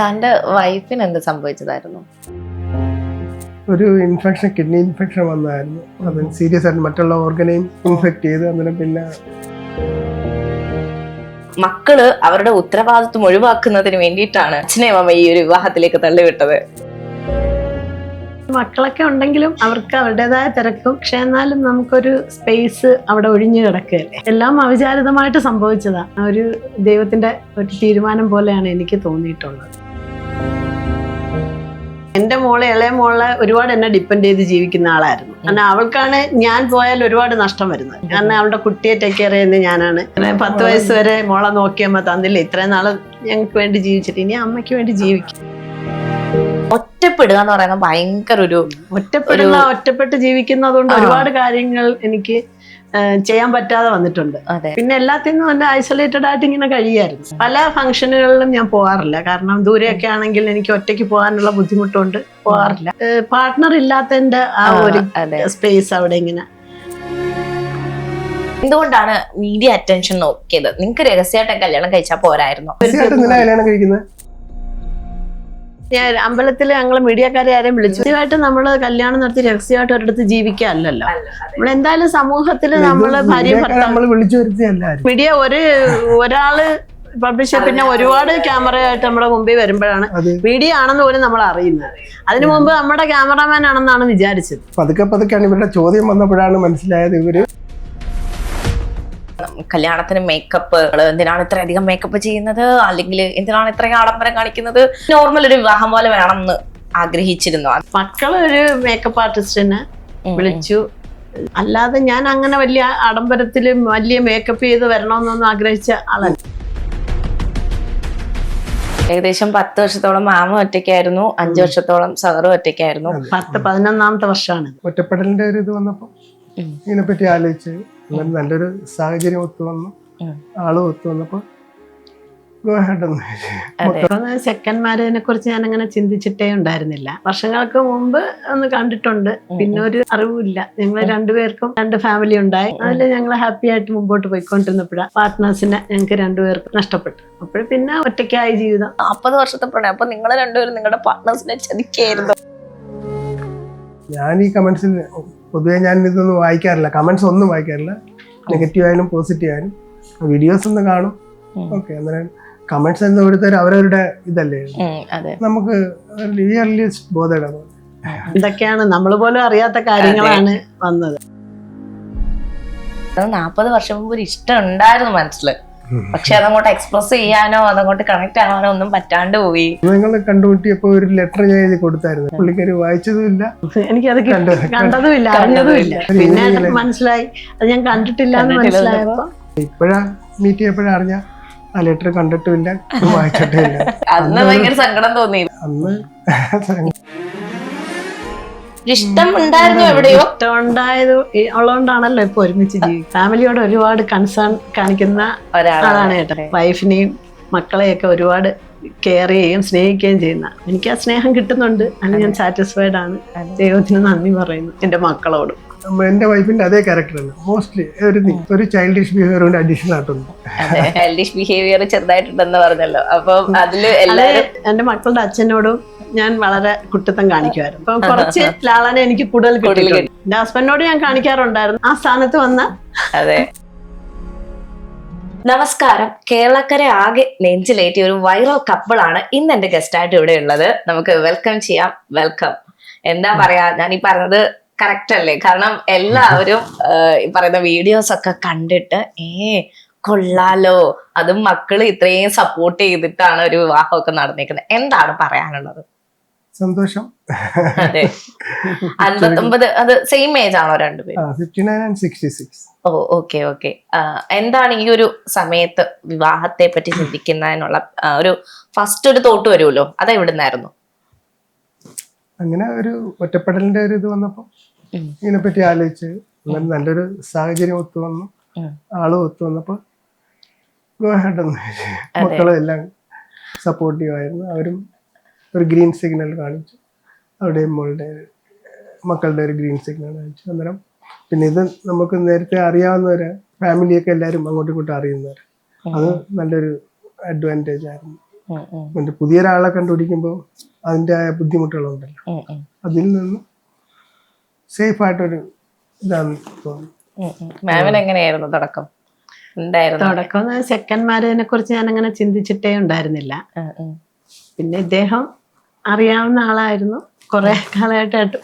സാറിന്റെ വൈഫിന് എന്ത് സംഭവിച്ചതായിരുന്നു? ഒരു ഇൻഫെക്ഷൻ, കിഡ്നി ഇൻഫെക്ഷൻ വന്നായിരുന്നു. അത് സീരിയസ് ആയിട്ട് മറ്റുള്ള ഓർഗനെയും ഇൻഫെക്ട് ചെയ്ത് അന്നേരം പിന്നെ മക്കള് അവരുടെ ഉത്തരവാദിത്വം ഒഴിവാക്കുന്നതിന് വേണ്ടിയിട്ടാണ് അച്ഛനെയും അമ്മ ഈ ഒരു വിവാഹത്തിലേക്ക് തള്ളിവിട്ടത്. മക്കളൊക്കെ ഉണ്ടെങ്കിലും അവർക്ക് അവരുടേതായ തിരക്കും, പക്ഷെ എന്നാലും നമുക്കൊരു സ്പേസ് അവിടെ ഒഴിഞ്ഞു കിടക്കുകയല്ലേ. എല്ലാം അവിചാരിതമായിട്ട് സംഭവിച്ചതാ. ഒരു ദൈവത്തിന്റെ ഒരു തീരുമാനം പോലെയാണ് എനിക്ക് തോന്നിയിട്ടുള്ളത്. എന്റെ മോളെ, ഇളയ മോളെ ഒരുപാട് എന്നെ ഡിപ്പെൻഡ് ചെയ്ത് ജീവിക്കുന്ന ആളായിരുന്നു. കാരണം അവൾക്കാണ് ഞാൻ പോയാൽ ഒരുപാട് നഷ്ടം വരുന്നത്. കാരണം അവളുടെ കുട്ടിയെ ടേക്ക് കെയർ ചെയ്യുന്നത് ഞാനാണ്. 10 വയസ്സ് വരെ മോളെ നോക്കിയമ്മ തന്നില്ല. ഇത്രയും നാള് ഞങ്ങൾക്ക് വേണ്ടി ജീവിച്ചിട്ട് ഇനി അമ്മയ്ക്ക് വേണ്ടി ജീവിക്കും. ഒറ്റപ്പെടുക എന്ന് പറയുന്നത് ഭയങ്കര ഒരു ഒറ്റപ്പെട്ട് ജീവിക്കുന്നതുകൊണ്ട് ഒരുപാട് കാര്യങ്ങൾ എനിക്ക് ചെയ്യാൻ പറ്റാതെ വന്നിട്ടുണ്ട്. പിന്നെ എല്ലാത്തിനും നല്ല ഐസൊലേറ്റഡ് ആയിട്ട് ഇങ്ങനെ കഴിയായിരുന്നു. പല ഫംഗ്ഷനുകളിലും ഞാൻ പോകാറില്ല. കാരണം ദൂരെയൊക്കെ ആണെങ്കിൽ എനിക്ക് ഒറ്റയ്ക്ക് പോകാനുള്ള ബുദ്ധിമുട്ടുണ്ട്, പോകാറില്ല. പാർട്ട്ണർ ഇല്ലാത്തതിന്റെ ആ ഒരു സ്പേസ് അവിടെ ഇങ്ങനെ. എന്തുകൊണ്ടാണ് മീഡിയ അറ്റൻഷൻ നോക്കിയത്? നിങ്ങൾക്ക് രഹസ്യമായിട്ട് കല്യാണം കഴിച്ചാൽ പോരായിരുന്നോ? ഞാൻ അമ്പലത്തിൽ ഞങ്ങൾ മീഡിയക്കാരെ ആരെയും വിളിച്ചു. ആദ്യമായിട്ട് നമ്മള് കല്യാണം നടത്തി രഹസ്യമായിട്ട് ഒരിടത്ത് ജീവിക്കാനല്ലോ. നമ്മൾ എന്തായാലും സമൂഹത്തിൽ നമ്മള് ഭാര്യയും ഭർത്താവും മീഡിയ ഒരാള് പബ്ലിഷ്, പിന്നെ ഒരുപാട് ക്യാമറയായിട്ട് നമ്മുടെ മുമ്പിൽ വരുമ്പോഴാണ് മീഡിയ ആണെന്ന് പോലും നമ്മൾ അറിയുന്നത്. അതിനു മുമ്പ് നമ്മുടെ ക്യാമറാമാൻ ആണെന്നാണ് വിചാരിച്ചത്. പതുക്കെ ഇവരുടെ ചോദ്യം വന്നപ്പോഴാണ് മനസ്സിലായത് ഇവര് കല്യാണത്തിന് മേക്കപ്പ്, എന്തിനാണ് ഇത്രയധികം മേക്കപ്പ് ചെയ്യുന്നത്, അല്ലെങ്കിൽ എന്തിനാണ് ഇത്രയും ആഡംബരം കാണിക്കുന്നത്? നോർമൽ ഒരു വിവാഹം പോലെ വേണമെന്ന് ആഗ്രഹിച്ചിരുന്നു. മക്കളൊരു മേക്കപ്പ് ആർട്ടിസ്റ്റിനെ വിളിച്ചു. അല്ലാതെ ഞാൻ അങ്ങനെ വലിയ ആഡംബരത്തില് വലിയ മേക്കപ്പ് ചെയ്ത് വരണമെന്നൊന്നും ആഗ്രഹിച്ച ആളല്ല. ഏകദേശം 10 വർഷത്തോളം മാമ ഒറ്റയ്ക്കായിരുന്നു, 5 വർഷത്തോളം സാറും ഒറ്റയ്ക്കായിരുന്നു. 11ാമത്തെ വർഷമാണ്. ഒറ്റപ്പെടലിന്റെ ഒരു ഇത് വന്നപ്പോ ഇതിനെപ്പറ്റി ആലോചിച്ച് നല്ലൊരു സാഹചര്യം ഒത്തു വന്നു, ആളും ഒത്തു വന്നപ്പോ സെക്കൻഡ് മാരേജിനെ കുറിച്ച് ഞാൻ അങ്ങനെ ചിന്തിച്ചിട്ടേ ഉണ്ടായിരുന്നില്ല. വർഷങ്ങൾക്ക് മുമ്പ് ഒന്ന് കണ്ടിട്ടുണ്ട്, പിന്നെ ഒരു അറിവില്ല. ഞങ്ങൾ രണ്ടുപേർക്കും 2 ഫാമിലി ഉണ്ടായി. അതിൽ ഞങ്ങൾ ഹാപ്പി ആയിട്ട് മുമ്പോട്ട് പോയിക്കൊണ്ടിരുന്നപ്പോഴാണ് പാർട്ട്നേഴ്സിനെ ഞങ്ങൾക്ക് രണ്ടുപേർക്കും നഷ്ടപ്പെട്ടു. അപ്പോൾ പിന്നെ ഒറ്റയ്ക്കായി ജീവിതം. 40 വർഷത്തെ പ്രണയം. അപ്പൊ നിങ്ങൾ രണ്ടുപേരും നിങ്ങളുടെ പാർട്ട്നേഴ്സിനെ ചതിക്കായിരുന്നു. ഞാൻ ഈ കമന്റ്സിൽ പൊതുവെ ഞാൻ ഇതൊന്നും വായിക്കാറില്ല, കമന്റ്സ് ഒന്നും വായിക്കാറില്ല. നെഗറ്റീവ് ആയാലും പോസിറ്റീവ് ആയാലും വീഡിയോസ് ഒന്ന് കാണും. ഓക്കെ, അന്നേരം കമന്റ്സ് എന്ന് കൊടുത്താൽ അവരവരുടെ ഇതല്ലേ, നമുക്ക് ബോധമാണ്. ഇതൊക്കെയാണ് നമ്മൾ പോലും അറിയാത്ത കാര്യങ്ങളാണ് വന്നത്. 40 വർഷം മുമ്പ് ഒരു ഇഷ്ടം ഉണ്ടായിരുന്നു മനസ്സിൽ, പക്ഷെ അതങ്ങോട്ട് എക്സ്പ്രസ് ചെയ്യാനോ അതങ്ങോട്ട് കണക്ട് ആവാനോ ഒന്നും പറ്റാണ്ട് പോയി. നിങ്ങൾ കണ്ടുമുട്ടിയപ്പോ ഒരു ലെറ്റർ ഞാൻ എഴുതി കൊടുത്തായിരുന്നു. പുള്ളിക്കാരി വായിച്ചതുമില്ല, എനിക്കത് കണ്ടതുമില്ല, അറിഞ്ഞതുമില്ല. പിന്നെ മനസ്സിലായി അത് ഞാൻ കണ്ടിട്ടില്ല എന്ന് മനസ്സിലായപ്പോ ഇപ്പഴാ മീറ്റ് ചെയ്യപ്പോഴാ അറിഞ്ഞ ആ ലെറ്റർ കണ്ടിട്ടുമില്ല, വായിച്ചിട്ടില്ല. അന്ന് ഭയങ്കര സങ്കടം തോന്നി. അന്ന് ഇഷ്ടം ഉണ്ടായിരുന്നു, എവിടെയോ ഇഷ്ടം ഉണ്ടായത് ഉള്ളതുകൊണ്ടാണല്ലോ ഇപ്പൊ ഒരുമിച്ച് ജീവിക്കും. ഫാമിലിയോട് ഒരുപാട് കൺസേൺ കാണിക്കുന്ന ഒരാളാണ് ഏട്ടൻ. വൈഫിനെയും മക്കളെയൊക്കെ ഒരുപാട് കെയർ ചെയ്യുകയും സ്നേഹിക്കുകയും ചെയ്യുന്ന. എനിക്ക് ആ സ്നേഹം കിട്ടുന്നുണ്ട്, അതിന് ഞാൻ സാറ്റിസ്ഫൈഡ് ആണ്. ദൈവത്തിന് നന്ദി പറയുന്നു എന്റെ മക്കളോടും. എന്റെ വൈഫിന്റെ അതേ ക്യാരക്ടറാണ് മോസ്റ്റ്ലി. ഒരു ചൈൽഡിഷ് ബിഹേവിയർ അഡീഷണൽ ആയിട്ടുണ്ട്. ചൈൽഡിഷ് ബിഹേവിയർ ചെറുതായിട്ടുണ്ടെന്ന് പറഞ്ഞല്ലോ. അപ്പം അതില് എന്റെ മക്കളുടെ അച്ഛനോടും ഞാൻ വളരെ കുട്ടിത്തം കാണിക്കുമായിരുന്നു. അപ്പൊ കുറച്ച് ലാളന എനിക്ക് കൂടുതൽ കിട്ടിയിട്ടുണ്ട്. എന്റെ ഹസ്ബൻഡിനോട് ഞാൻ കാണിക്കാറുണ്ടായിരുന്നു. ആ സ്ഥാനത്ത് വന്ന അതെ. നമസ്കാരം. കേരളക്കരെ ആകെ നെഞ്ചിലേറ്റിയ ഒരു വൈറൽ കപ്പിളാണ് ഇന്ന് എന്റെ ഗസ്റ്റായിട്ട് ഇവിടെ ഉള്ളത്. നമുക്ക് വെൽക്കം ചെയ്യാം. വെൽക്കം. എന്താ പറയാ, ഞാൻ ഈ പറഞ്ഞത് കറക്റ്റ് അല്ലേ? കാരണം എല്ലാവരും ഈ പറയുന്ന വീഡിയോസ് ഒക്കെ കണ്ടിട്ട് കൊള്ളാലോ, അതും മക്കള് ഇത്രയും സപ്പോർട്ട് ചെയ്തിട്ടാണ് ഒരു വിവാഹമൊക്കെ നടന്നിരിക്കുന്നത്. എന്താണ് പറയാനുള്ളത്? സന്തോഷം. അതെ, 59. അത് സെയിം ഏജ് ആണോ രണ്ടുപേരും? 59 and 66. Oh, okay. എന്താണ് ഈ ഒരു സമയത്ത് വിവാഹത്തെ പറ്റി ചിന്തിക്കുന്നതിനുള്ള ഒരു ഫസ്റ്റ് ഒരു തോട്ട് വരുമല്ലോ, അത് എവിടുന്നായിരുന്നു? അങ്ങനെ ഒരു ഒറ്റപ്പെടലിന്റെ ഒരു ഇത് വന്നപ്പോ ഇതിനെപ്പറ്റി ആലോചിച്ച് നല്ലൊരു സാഹചര്യം ഒത്തു വന്നു, ആളും ഒത്തു വന്നപ്പോ മക്കളും എല്ലാം സപ്പോർട്ടീവ് ആയിരുന്നു. അവരും ഒരു ഗ്രീൻ സിഗ്നൽ കാണിച്ചു. അവിടെയും മക്കളുടെ ഒരു ഗ്രീൻ സിഗ്നൽ കാണിച്ചു. അന്നേരം പിന്നെ ഇത് നമുക്ക് നേരത്തെ അറിയാവുന്നവര്, ഫാമിലിയൊക്കെ എല്ലാവരും അങ്ങോട്ടും ഇങ്ങോട്ടും അറിയുന്നവര്, അത് നല്ലൊരു അഡ്വാൻറ്റേജ് ആയിരുന്നു. മറ്റേ പുതിയൊരാളെ കണ്ടുപിടിക്കുമ്പോൾ അതിൻ്റെ ബുദ്ധിമുട്ടുകളുണ്ടല്ലോ, അതിൽ നിന്ന് സേഫ് ആയിട്ടൊരു ഇതാന്ന് തോന്നുന്നു. മാമിന് എങ്ങനെയായിരുന്നു തുടക്കം? തുടക്കം സെക്കൻഡ് മാരേജിനെ കുറിച്ച് ഞാൻ അങ്ങനെ ചിന്തിച്ചിട്ടേ ഉണ്ടായിരുന്നില്ല. പിന്നെ ഇദ്ദേഹം അറിയാവുന്ന ആളായിരുന്നു, കുറെ കാലമായിട്ട്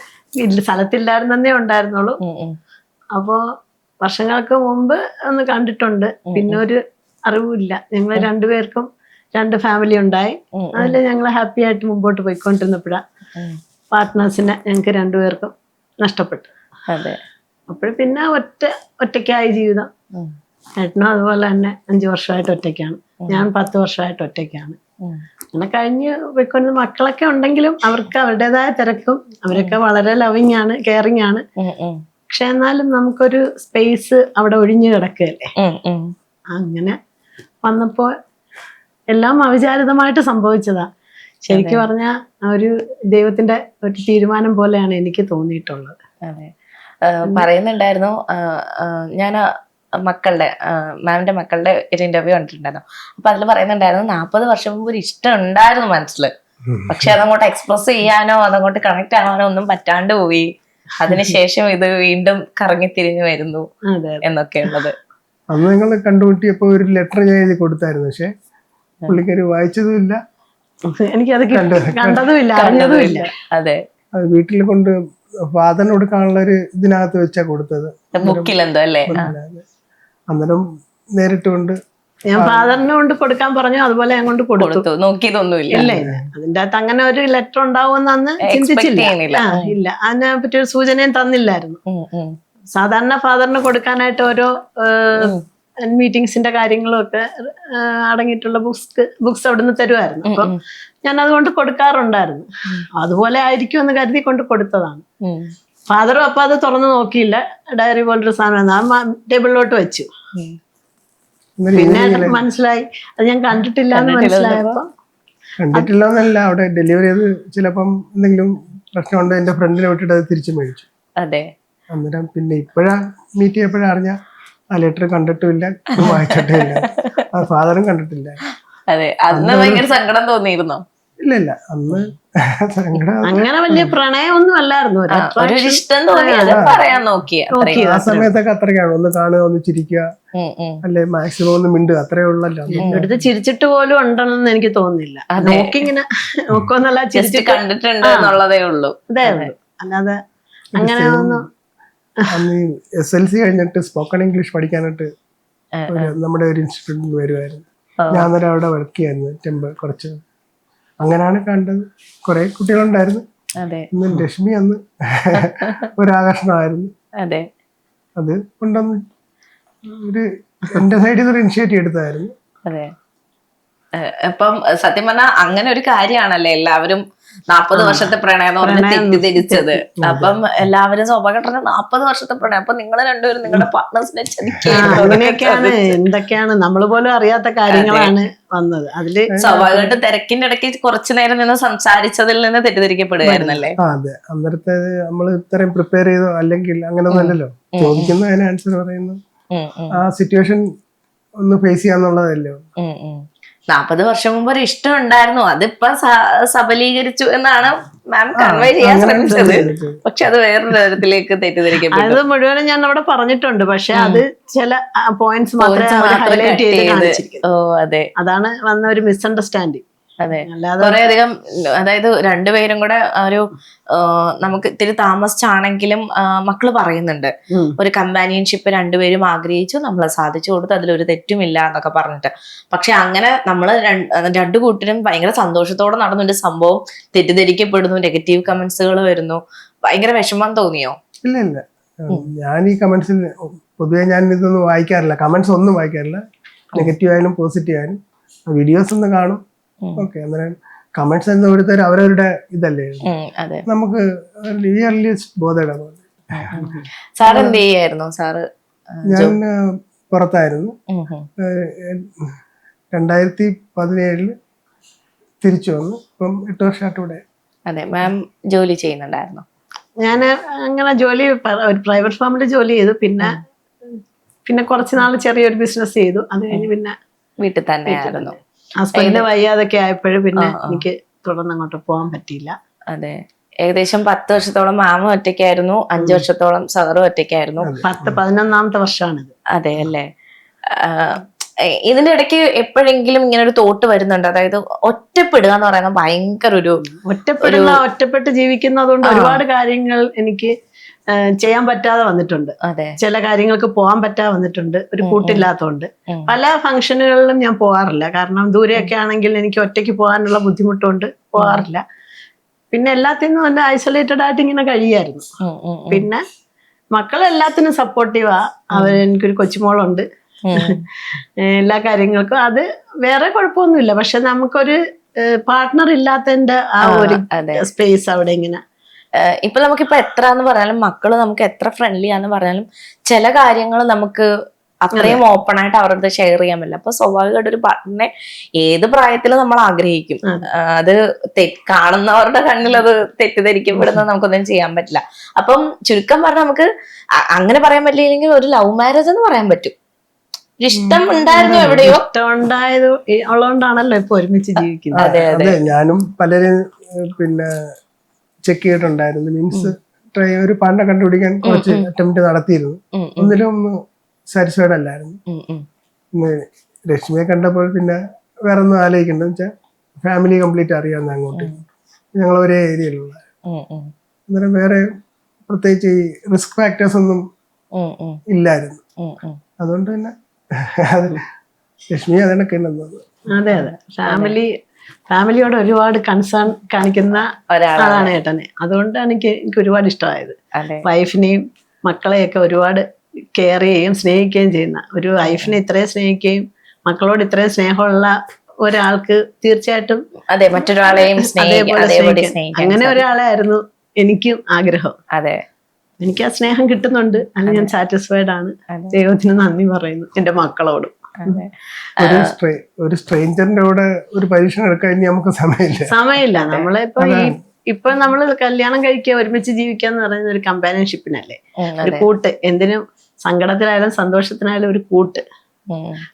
സ്ഥലത്തില്ലായിരുന്നേ ഉണ്ടായിരുന്നുള്ളൂ. അപ്പോ വർഷങ്ങൾക്ക് മുമ്പ് ഒന്ന് കണ്ടിട്ടുണ്ട്, പിന്നെ ഒരു അറിവില്ല. ഞങ്ങൾ രണ്ടുപേർക്കും 2 ഫാമിലി ഉണ്ടായി. അതിൽ ഞങ്ങൾ ഹാപ്പി ആയിട്ട് മുമ്പോട്ട് പോയിക്കൊണ്ടിരുന്നപ്പോഴാ പാർട്ട്നേഴ്സിനെ ഞങ്ങൾക്ക് 2 പേർക്കും നഷ്ടപ്പെട്ടു. അപ്പോൾ പിന്നെ ഒറ്റയ്ക്കായി ജീവിതം. ഏട്ടനും അതുപോലെ തന്നെ 5 വർഷമായിട്ട് ഒറ്റയ്ക്കാണ്, ഞാൻ 10 വർഷമായിട്ട് ഒറ്റയ്ക്കാണ്. അങ്ങനെ കഴിഞ്ഞ് പോയിക്കൊണ്ട് മക്കളൊക്കെ ഉണ്ടെങ്കിലും അവർക്ക് അവരുടേതായ തിരക്കും, അവരൊക്കെ വളരെ ലവിങ് ആണ്, കെയറിങ് ആണ്. പക്ഷെ എന്നാലും നമുക്കൊരു സ്പേസ് അവിടെ ഒഴിഞ്ഞു കിടക്കുകയല്ലേ. അങ്ങനെ വന്നപ്പോ എല്ലാം അവിചാരിതമായിട്ട് സംഭവിച്ചതാ. ശരിക്കും പറഞ്ഞാൽ ഒരു ദൈവത്തിന്റെ ഒരു തീരുമാനം പോലെയാണ് എനിക്ക് തോന്നിയിട്ടുള്ളത്. പറയുന്നുണ്ടായിരുന്നു, ഞാൻ മക്കളുടെ മാമിന്റെ മക്കളുടെ ഒരു ഇന്റർവ്യൂ കണ്ടിട്ടുണ്ടായിരുന്നു. അപ്പൊ അതിൽ പറയുന്നുണ്ടായിരുന്നു 40 വർഷം മുമ്പ് ഒരു ഇഷ്ടം ഉണ്ടായിരുന്നു മനസ്സിൽ, പക്ഷെ അതങ്ങോട്ട് എക്സ്പ്രസ് ചെയ്യാനോ അതങ്ങോട്ട് കണക്ട് ആവാനോ ഒന്നും പറ്റാണ്ട് പോയി. അതിനുശേഷം ഇത് വീണ്ടും കറങ്ങി തിരിഞ്ഞു വരുന്നു എന്നൊക്കെ ഉള്ളത്. അന്ന് നിങ്ങൾ കണ്ടുമുട്ടിയപ്പോ ഒരു ലെറ്റർ ഞാൻ എഴുതി കൊടുത്തായിരുന്നു, പക്ഷെ പുള്ളിക്കാരി വായിച്ചതുമില്ല, എനിക്കത് കണ്ടതുമില്ല, അറിഞ്ഞതുമില്ല. അതെ, അത് വീട്ടിൽ കൊണ്ട് ഫാദറിന് കൊടുക്കാനുള്ള ഒരു ഇതിനകത്ത് വെച്ചാ കൊടുത്തത്, ബുക്കിലെന്തോ അല്ലേ. അന്നേരം നേരിട്ട് കൊണ്ട് ഞാൻ ഫാദറിനെ കൊണ്ട് കൊടുക്കാൻ പറഞ്ഞു, അതുപോലെ ഞാൻ കൊണ്ട് കൊടുത്തു. നോക്കിയതൊന്നുമില്ല. ഇല്ല, അതിന്റെ അകത്ത് അങ്ങനെ ഒരു ലെറ്റർ ഉണ്ടാവുമെന്ന് അന്ന് ചിന്തിച്ചില്ല. ഇല്ല, അതിനെ പറ്റി ഒരു സൂചനയും തന്നില്ലായിരുന്നു. സാധാരണ ഫാദറിന് കൊടുക്കാനായിട്ട് ഓരോ മീറ്റിംഗ്സിന്റെ കാര്യങ്ങളും ഒക്കെ അടങ്ങിയിട്ടുള്ള ബുക്സ് അവിടുന്ന് തരുമായിരുന്നു. അപ്പം ഞാൻ അതുകൊണ്ട് കൊടുക്കാറുണ്ടായിരുന്നു. അതുപോലെ ആയിരിക്കും എന്ന് കരുതി കൊണ്ട് കൊടുത്തതാണ്. ഫാദറും അപ്പൊ അത് തുറന്നു നോക്കിയില്ല, ഡയറി പോലൊരു സാധനം ടേബിളിലോട്ട് വെച്ചു. പിന്നെ മനസ്സിലായി അത് ഞാൻ കണ്ടിട്ടില്ല എന്ന് മനസ്സിലായപ്പോ. കണ്ടിട്ടില്ലെന്നല്ല, അവിടെ ഡെലിവറി ചെയ്ത് ചിലപ്പം എന്തെങ്കിലും പ്രശ്നമുണ്ട് എന്റെ ഫ്രണ്ടിനെ വിട്ടിട്ട് അത് തിരിച്ചു മേടിച്ചു. അതെ, അന്നേരം പിന്നെ ഇപ്പോഴാ മീറ്റ് ചെയ്യപ്പോഴാ അറിഞ്ഞ ആ ലെറ്റർ കണ്ടിട്ടുമില്ല, വായിച്ചിട്ടില്ല, ആ ഫാദറും കണ്ടിട്ടില്ല. അതെ, അന്ന് ഭയങ്കര സങ്കടം തോന്നിയിരുന്നോ? ഇല്ല, അന്ന് സങ്കടം അങ്ങനെ വലിയ പ്രണയമൊന്നും അല്ലായിരുന്നു, ഒരു ഇഷ്ടം തോന്നി, അത് പറയാൻ നോക്കി. ആ സമയത്തൊക്കെ അത്രയ്ക്കാണ്, ഒന്ന് കാണുക, ഒന്ന് ചിരിക്കുക, അല്ലെ മാക്സിമം ഒന്ന് മിണ്ടുക, അത്രേ ഉള്ളല്ലോ. എടുത്ത് ചിരിച്ചിട്ട് പോലും ഉണ്ടെന്ന് എനിക്ക് തോന്നുന്നില്ല. നോക്കിങ്ങനെ നോക്കുമെന്നല്ല, ചിരിച്ചിട്ട് കണ്ടിട്ടുണ്ട് എന്നുള്ളതേ ഉള്ളൂ. അതേ ഉള്ളൂ, അല്ലാതെ അങ്ങനെ ഒന്നും. അന്ന് SLC കഴിഞ്ഞിട്ട് സ്പോക്കൺ ഇംഗ്ലീഷ് പഠിക്കാനായിട്ട് നമ്മുടെ ഒരു ഇൻസ്റ്റിറ്റ്യൂട്ടിൽ വരുമായിരുന്നു. ഞാൻ അന്നേരം അവിടെ വർക്ക് ചെയ്യായിരുന്നു കുറച്ച്. അങ്ങനെയാണ് കണ്ടത്. കുറെ കുട്ടികളുണ്ടായിരുന്നു. ഇന്ന് ലക്ഷ്മി അന്ന് ഒരാകർഷണമായിരുന്നു. അത് കൊണ്ടൊന്ന് ഒരു എന്റെ സൈഡിൽ നിന്ന് ഒരു ഇനിഷ്യേറ്റീവ് എടുത്തായിരുന്നു. അതെ, അപ്പം സത്യം പറഞ്ഞാൽ അങ്ങനെ ഒരു കാര്യമാണല്ലേ എല്ലാവരും 40 വർഷത്തെ പ്രണയം എന്ന് പറഞ്ഞ് തെറ്റിദ്ധരിച്ചത്. അപ്പം എല്ലാവരും സ്വാഭാവികമായിട്ട് 40 വർഷത്തെ പ്രണയം, അപ്പൊ നിങ്ങൾ രണ്ടുപേരും നിങ്ങളുടെ പാർട്ട്നേഴ്സിനെ അങ്ങനെയൊക്കെയാണ്, എന്തൊക്കെയാണ് നമ്മൾ പോലും അറിയാത്ത കാര്യങ്ങളാണ് വന്നത്. അതില് സ്വാഭാവികമായിട്ട് തിരക്കിന്റെ ഇടയ്ക്ക് കുറച്ചു നേരം നിന്ന് സംസാരിച്ചതിൽ നിന്ന് തെറ്റിദ്ധരിക്കപ്പെടുകയായിരുന്നല്ലേ. അതെ, അന്നേരത്തെ നമ്മൾ ഇത്രയും പ്രിപ്പയർ ചെയ്തോ അല്ലെങ്കിൽ അങ്ങനെ ഒന്നല്ലല്ലോ, ചോദിക്കുന്നതിന് ആൻസർ പറയുന്നു, ആ സിറ്റുവേഷൻ ഒന്ന് ഫേസ് ചെയ്യാന്നുള്ളതല്ലേ. 40 വർഷം മുമ്പ് ഒരു ഇഷ്ടം ഉണ്ടായിരുന്നു, അതിപ്പോ സബലീകരിച്ചു എന്നാണ് മാം കൺവേ ചെയ്യാൻ ശ്രമിച്ചത്. പക്ഷെ അത് വേറൊരു തരത്തിലേക്ക് തെറ്റിദ്ധരിക്കപ്പെട്ടു. അത് മുഴുവനും ഞാൻ അവിടെ പറഞ്ഞിട്ടുണ്ട്, പക്ഷെ അത് ചില പോയിന്റ്സ് മാത്രമേ ഹൈലൈറ്റ് ചെയ്ത് കാണിച്ചിരിക്കുന്നു. അതെ, അതാണ് വന്ന ഒരു മിസ്അണ്ടർസ്റ്റാൻഡിങ്. അതെ, കുറേയധികം, അതായത് രണ്ടുപേരും കൂടെ ഒരു നമുക്ക് ഇത്തിരി താമസിച്ചാണെങ്കിലും മക്കള് പറയുന്നുണ്ട്, ഒരു കമ്പാനിയൻഷിപ്പ് രണ്ടുപേരും ആഗ്രഹിച്ചു, നമ്മളെ സാധിച്ചു കൊടുത്തു, അതിലൊരു തെറ്റുമില്ല എന്നൊക്കെ പറഞ്ഞിട്ട്. പക്ഷെ അങ്ങനെ നമ്മള് രണ്ടു കൂട്ടരും ഭയങ്കര സന്തോഷത്തോടെ നടന്നൊരു സംഭവം തെറ്റിദ്ധരിക്കപ്പെടുന്നു, നെഗറ്റീവ് കമന്റ്സുകൾ വരുന്നു. ഭയങ്കര വിഷമം തോന്നിയോ? ഇല്ല, ഞാൻ ഈ കമന്റ്സിൽ പൊതുവെ ഞാൻ ഇതൊന്നും വായിക്കാറില്ല, കമന്റ്സ് ഒന്നും വായിക്കാറില്ല. നെഗറ്റീവ് ആയാലും പോസിറ്റീവ് ആയാലും വീഡിയോസ് ഒന്ന് കാണും. ഓക്കെ, അന്നേരം കമന്റ്സ് എന്ന് കൊടുത്താൽ അവരവരുടെ ഇതല്ലേ, നമുക്ക് സാർ എന്ത് ചെയ്യായിരുന്നു? സാറ് ഞാൻ പുറത്തായിരുന്നു. 2017 തിരിച്ചു വന്നു. ഇപ്പം 8 വർഷമായിട്ട് ഇവിടെ. അതെ, മാം ജോലി ചെയ്യുന്നുണ്ടായിരുന്നു? ഞാൻ അങ്ങനെ ജോലി ഒരു പ്രൈവറ്റ് ഫാമിൽ ജോലി ചെയ്തു. പിന്നെ കുറച്ച് നാൾ ചെറിയൊരു ബിസിനസ് ചെയ്തു. അത് കഴിഞ്ഞ് പിന്നെ വീട്ടിൽ തന്നെയായിരുന്നു. ഹസ്ബൻഡിന് വയ്യാതൊക്കെ ആയപ്പോഴും പിന്നെ എനിക്ക് തുടർന്ന് അങ്ങോട്ട് പോകാൻ പറ്റിയില്ല. അതെ, ഏകദേശം 10 വർഷത്തോളം മാമ ഒറ്റയ്ക്കായിരുന്നു, 5 വർഷത്തോളം സാറും ഒറ്റയ്ക്കായിരുന്നു. 11-ാമത്തെ വർഷമാണിത്. അതെ അല്ലേ. ഇതിന്റെ ഇടയ്ക്ക് എപ്പോഴെങ്കിലും ഇങ്ങനെ ഒരു തോട്ട് വരുന്നുണ്ട്, അതായത് ഒറ്റപ്പെടുക എന്ന് പറയുന്നത് ഭയങ്കര ഒരു ഒറ്റപ്പെട്ട് ജീവിക്കുന്നതുകൊണ്ട് ഒരുപാട് കാര്യങ്ങൾ എനിക്ക് ചെയ്യാൻ പറ്റാതെ വന്നിട്ടുണ്ട്. അതെ, ചില കാര്യങ്ങൾക്ക് പോകാൻ പറ്റാതെ വന്നിട്ടുണ്ട്, ഒരു കൂട്ടില്ലാത്തതുകൊണ്ട്. പല ഫംഗ്ഷനുകളിലും ഞാൻ പോകാറില്ല, കാരണം ദൂരെയൊക്കെ ആണെങ്കിൽ എനിക്ക് ഒറ്റയ്ക്ക് പോകാനുള്ള ബുദ്ധിമുട്ടുണ്ട്, പോകാറില്ല. പിന്നെ എല്ലാത്തിനും നല്ല ഐസൊലേറ്റഡ് ആയിട്ട് ഇങ്ങനെ കഴിയായിരുന്നു. പിന്നെ മക്കളെല്ലാത്തിനും സപ്പോർട്ടീവാ. എനിക്കൊരു കൊച്ചുമോളുണ്ട്, എല്ലാ കാര്യങ്ങൾക്കും. അത് വേറെ കുഴപ്പമൊന്നുമില്ല. പക്ഷെ നമുക്കൊരു പാർട്ട്ണർ ഇല്ലാത്തതിന്റെ ആ ഒരു സ്പേസ് അവിടെ ഇങ്ങനെ. ഇപ്പൊ നമുക്കിപ്പോ എത്ര എന്ന് പറഞ്ഞാലും മക്കള് നമുക്ക് എത്ര ഫ്രണ്ട്ലി ആന്ന് പറഞ്ഞാലും ചില കാര്യങ്ങൾ നമുക്ക് അത്രയും ഓപ്പൺ ആയിട്ട് അവരുടെ അടുത്ത് ഷെയർ ചെയ്യാൻ പറ്റില്ല. അപ്പൊ സ്വാഭാവികമായിട്ട് ഒരു പാർട്ട്ണറെ ഏത് പ്രായത്തിലും നമ്മൾ ആഗ്രഹിക്കും. അത് കാണുന്നവരുടെ കണ്ണിൽ അത് തെറ്റിദ്ധരിക്കപ്പെടുന്നത് നമുക്കൊന്നും ചെയ്യാൻ പറ്റില്ല. അപ്പം ചുരുക്കം പറഞ്ഞാൽ നമുക്ക് അങ്ങനെ പറയാൻ പറ്റില്ലെങ്കിൽ ഒരു ലവ് മാരേജ് എന്ന് പറയാൻ പറ്റും. ഇഷ്ടം ഉണ്ടായിരുന്നു, എവിടെയോ ഇഷ്ടം ഉണ്ടായത് ഉള്ളതുകൊണ്ടാണല്ലോ ഇപ്പൊ ഒരുമിച്ച് ജീവിക്കുന്നത്. അതെ അതെ, ഞാനും പലരും പിന്നെ ചെക്ക് ചെയ്തിട്ടുണ്ടായിരുന്നു. മീൻസ് ഒരു പാർട്ട്ണറെ കണ്ടുപിടിക്കാൻ കുറച്ച് അറ്റംപ്റ്റ് നടത്തിയിരുന്നു. ഒന്നിലും സാറ്റിസ്ഫൈഡ് അല്ലായിരുന്നു. രശ്മിയെ കണ്ടപ്പോൾ പിന്നെ വേറെ ഒന്നും ആലോചിക്കണ്ടെന്ന് വെച്ചാൽ ഫാമിലി കംപ്ലീറ്റ് അറിയാവുന്ന അങ്ങോട്ട് ഞങ്ങൾ ഒരേ ഏരിയയിലുള്ള. അന്നേരം വേറെ പ്രത്യേകിച്ച് ഈ റിസ്ക് ഫാക്ടേഴ്സ് ഒന്നും ഇല്ലായിരുന്നു. അതുകൊണ്ട് തന്നെ രശ്മി അതൊക്കെ ഉണ്ടെന്നത്. അതെ അതെ, ഫാമിലിയോട് ഒരുപാട് കൺസേൺ കാണിക്കുന്ന ഒരാളാണ് ഏട്ടനെ. അതുകൊണ്ടാണ് എനിക്ക് ഒരുപാട് ഇഷ്ടമായത്. വൈഫിനെയും മക്കളെയൊക്കെ ഒരുപാട് കെയർ ചെയ്യുകയും സ്നേഹിക്കുകയും ചെയ്യുന്ന ഒരു വൈഫിനെ ഇത്രയും സ്നേഹിക്കുകയും മക്കളോട് ഇത്രയും സ്നേഹമുള്ള ഒരാൾക്ക് തീർച്ചയായിട്ടും അതെ മറ്റൊരാളെയും അങ്ങനെ ഒരാളായിരുന്നു എനിക്കും ആഗ്രഹം. അതെ, എനിക്ക് ആ സ്നേഹം കിട്ടുന്നുണ്ട്, അത് ഞാൻ സാറ്റിസ്ഫൈഡ് ആണ്. ദൈവത്തിന് നന്ദി പറയുന്നു എന്റെ മക്കളോടും. ഒരു സ്ട്രേഞ്ചറിന്റെ കൂടെ ഒരു പരീക്ഷണം എടുക്കാൻ നമുക്ക് സമയമില്ല. ഇപ്പൊ നമ്മള് കല്യാണം കഴിക്കുക, ഒരുമിച്ച് ജീവിക്കാന്ന് പറയുന്ന ഒരു കമ്പാനിയൻഷിപ്പിനല്ലേ, ഒരു കൂട്ട്. എന്തിനും സങ്കടത്തിലായാലും സന്തോഷത്തിനായാലും ഒരു കൂട്ട്.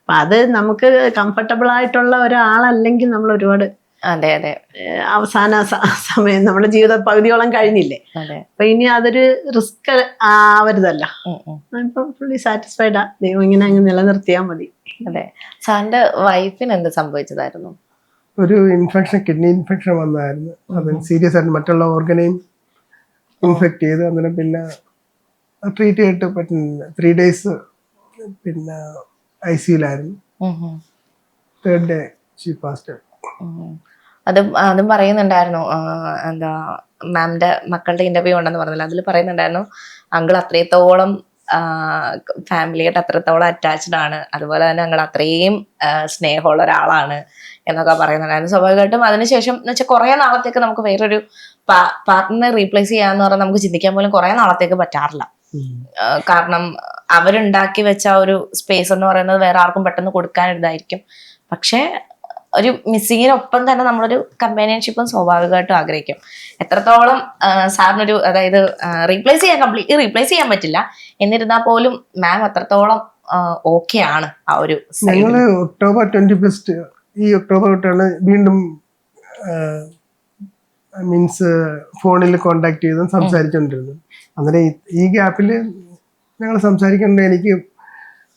അപ്പൊ അത് നമുക്ക് കംഫർട്ടബിൾ ആയിട്ടുള്ള ഒരാളല്ലെങ്കിൽ നമ്മൾ ഒരുപാട് അതെ അതെ അവസാന സമയം നമ്മുടെ ജീവിത പകുതിയോളം കഴിഞ്ഞില്ലേ. അപ്പൊ ഇനി അതൊരു റിസ്ക് ആവരുതല്ല. ഇപ്പൊ ഫുള്ളി സാറ്റിസ്ഫൈഡാ. ദൈവം ഇങ്ങനെ അങ്ങ് നിലനിർത്തിയാൽ മതി. അതെ, സാറിന്റെ വൈഫിന് എന്ത് സംഭവിച്ചതായിരുന്നു? ഒരു ഇൻഫെക്ഷൻ, കിഡ്നി ഇൻഫെക്ഷൻ വന്നായിരുന്നു. അത് സീരിയസ് ആയിട്ട് മറ്റുള്ള ഓർഗനെയും ഇൻഫെക്ട് ചെയ്ത് അന്നേരം പിന്നെ ട്രീറ്റ് ചെയ്തിട്ട് പറ്റുന്നില്ല. 3 days പിന്നെ ICUലായിരുന്നു. 3rd day she passed away. അതും പറയുന്നുണ്ടായിരുന്നു. എന്താ മാമിന്റെ മക്കളുടെ ഇന്റർവ്യൂ ഉണ്ടെന്ന് പറഞ്ഞില്ല, അതിൽ പറയുന്നുണ്ടായിരുന്നു അങ്കിൾ അത്രത്തോളം ഫാമിലിയായിട്ട് അത്രത്തോളം അറ്റാച്ച്ഡ് ആണ്, അതുപോലെ തന്നെ അങ്കിൾ അത്രയും സ്നേഹമുള്ള ഒരാളാണ് എന്നൊക്കെ പറയുന്നുണ്ടായിരുന്നു. സ്വാഭാവികമായിട്ടും അതിനുശേഷം എന്ന് വെച്ചാൽ കുറെ നാളത്തേക്ക് നമുക്ക് വേറൊരു പാർട്ട്ണറെ റീപ്ലേസ് ചെയ്യാന്ന് പറഞ്ഞാൽ നമുക്ക് ചിന്തിക്കാൻ പോലും കുറെ നാളത്തേക്ക് പറ്റാറില്ല. കാരണം അവരുണ്ടാക്കി വെച്ച ഒരു സ്പേസ് എന്ന് പറയുന്നത് വേറെ ആർക്കും പെട്ടെന്ന് കൊടുക്കാനിരുന്നതായിരിക്കും. പക്ഷെ ഒരു മിസ്സിങ്ങിനൊപ്പം തന്നെ നമ്മളൊരു കമ്പാനിയൻഷിപ്പും സ്വാഭാവികമായിട്ടും ആഗ്രഹിക്കും. എത്രത്തോളം സാറിനൊരു, അതായത് കംപ്ലീറ്റ്ലി റീപ്ലേസ് ചെയ്യാൻ പറ്റില്ല, എന്നിരുന്നാൽ പോലും മാം എത്രത്തോളം ഓക്കെ ആണ് ആ ഒരു. ഞങ്ങള് October 21st ഈ ഒക്ടോബർ തൊട്ടാണ് വീണ്ടും മീൻസ് ഫോണിൽ കോണ്ടാക്ട് ചെയ്തും സംസാരിച്ചോണ്ടിരുന്നത്. അന്നേരം ഈ ഗ്യാപ്പില് ഞങ്ങൾ സംസാരിക്കേണ്ട എനിക്ക്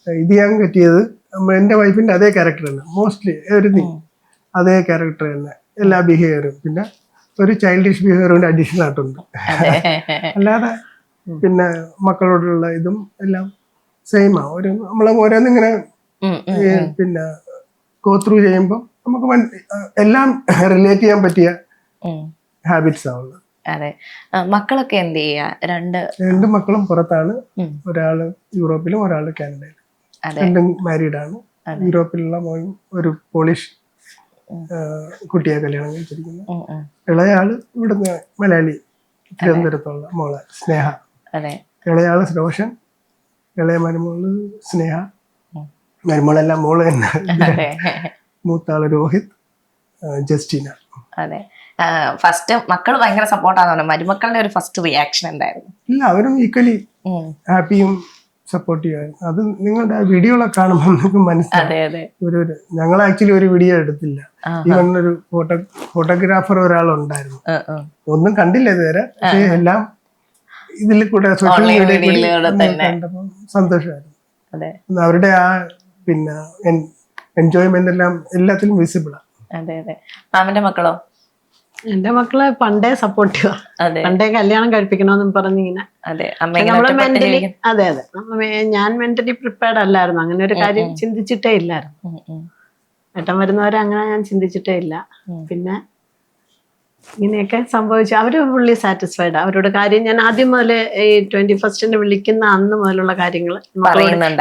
ഇത് ചെയ്യാൻ പറ്റിയത് എൻ്റെ വൈഫിന്റെ അതേ ക്യാരക്ടർ തന്നെ, മോസ്റ്റ്ലി എവരിതിങ് അതേ ക്യാരക്ടർ തന്നെ, എല്ലാ ബിഹേവിയറും. പിന്നെ ഒരു ചൈൽഡിഷ് ബിഹേവിയറും അഡീഷണൽ ആയിട്ടുണ്ട്. അല്ലാതെ പിന്നെ മക്കളോടുള്ള ഇതും എല്ലാം സെയിമാ. നമ്മളെ ഓരോന്നിങ്ങനെ പിന്നെ ഗോ ത്രൂ ചെയ്യുമ്പോൾ നമുക്ക് എല്ലാം റിലേറ്റ് ചെയ്യാൻ പറ്റിയ ഹാബിറ്റ്സ് ആവുള്ളത്. അതെ, മക്കളൊക്കെ എന്ത് ചെയ്യാ? രണ്ട് മക്കളും പുറത്താണ്. ഒരാള് യൂറോപ്പിലും ഒരാള് കാനഡയിലും. രണ്ടും മാരീഡ് ആണ്. യൂറോപ്പിലുള്ള മോനും ഒരു പോളിഷ് കുട്ടിയെ കല്യാണം കഴിച്ചിരിക്കുന്നു. ഇളയാള് ഇവിടുന്ന് മലയാളി, തിരുവനന്തപുരത്തുള്ള മോള് സ്നേഹ. ഇളയാള് റോഷൻ, ഇളയ മരുമോള് സ്നേഹ. മരുമോളെല്ലാം മോള് തന്നെ. മൂത്താള് രോഹിത്, ജസ്റ്റിന. അതെ, ഫസ്റ്റ് മക്കൾ ഭയങ്കര സപ്പോർട്ടാണ്. മരുമക്കളുടെ ഒരു ഫസ്റ്റ് റിയാക്ഷൻ എന്തായിരുന്നു? ഇല്ല, അവരും ഈക്വലി ഹാപ്പിയും സപ്പോർട്ട് ചെയ്യുമായിരുന്നു. അത് നിങ്ങളുടെ വീഡിയോകളൊക്കെ കാണുമ്പോൾ നിങ്ങൾക്ക് മനസ്സിലാവും. അതെ അതെ ഞങ്ങൾ ആക്ച്വലി ഒരു വീഡിയോ എടുത്തില്ല. ഈവൻ ഒരു ഫോട്ടോഗ്രാഫർ ഒരാളുണ്ടായിരുന്നു. ഒന്നും കണ്ടില്ല ഇതുവരെ, പക്ഷെ എല്ലാം ഇതിൽ കൂടെ സോഷ്യൽ മീഡിയയിലൂടെ കണ്ടപ്പോൾ സന്തോഷമായിരുന്നു. അവരുടെ ആ പിന്നെ എൻജോയ്മെന്റ് എല്ലാം എല്ലാത്തിലും വിസിബിളാണ്. അതെ അതെ. മാമിന്റെ മക്കളോ? എന്റെ മക്കളെ പണ്ടേ സപ്പോർട്ടീവാ. പണ്ടേ കല്യാണം കഴിപ്പിക്കണമെന്നും പറഞ്ഞിങ്ങനെ. നമ്മള് മെന്റലി അതെ ഞാൻ മെന്റലി പ്രിപ്പയർഡ് അല്ലായിരുന്നു. അങ്ങനെ ഒരു കാര്യം ചിന്തിച്ചിട്ടേ ഇല്ലായിരുന്നു. ഏട്ടൻ വരുന്നവരെ അങ്ങനെ ഞാൻ ചിന്തിച്ചിട്ടേ ഇല്ല. പിന്നെ ഇങ്ങനെയൊക്കെ സംഭവിച്ചു. അവര് ഫുള്ളി സാറ്റിസ്ഫൈഡ്. അവരോട് കാര്യം ഞാൻ ആദ്യം മുതലേ ഈ 21st വിളിക്കുന്ന അന്ന് മുതലുള്ള കാര്യങ്ങൾ,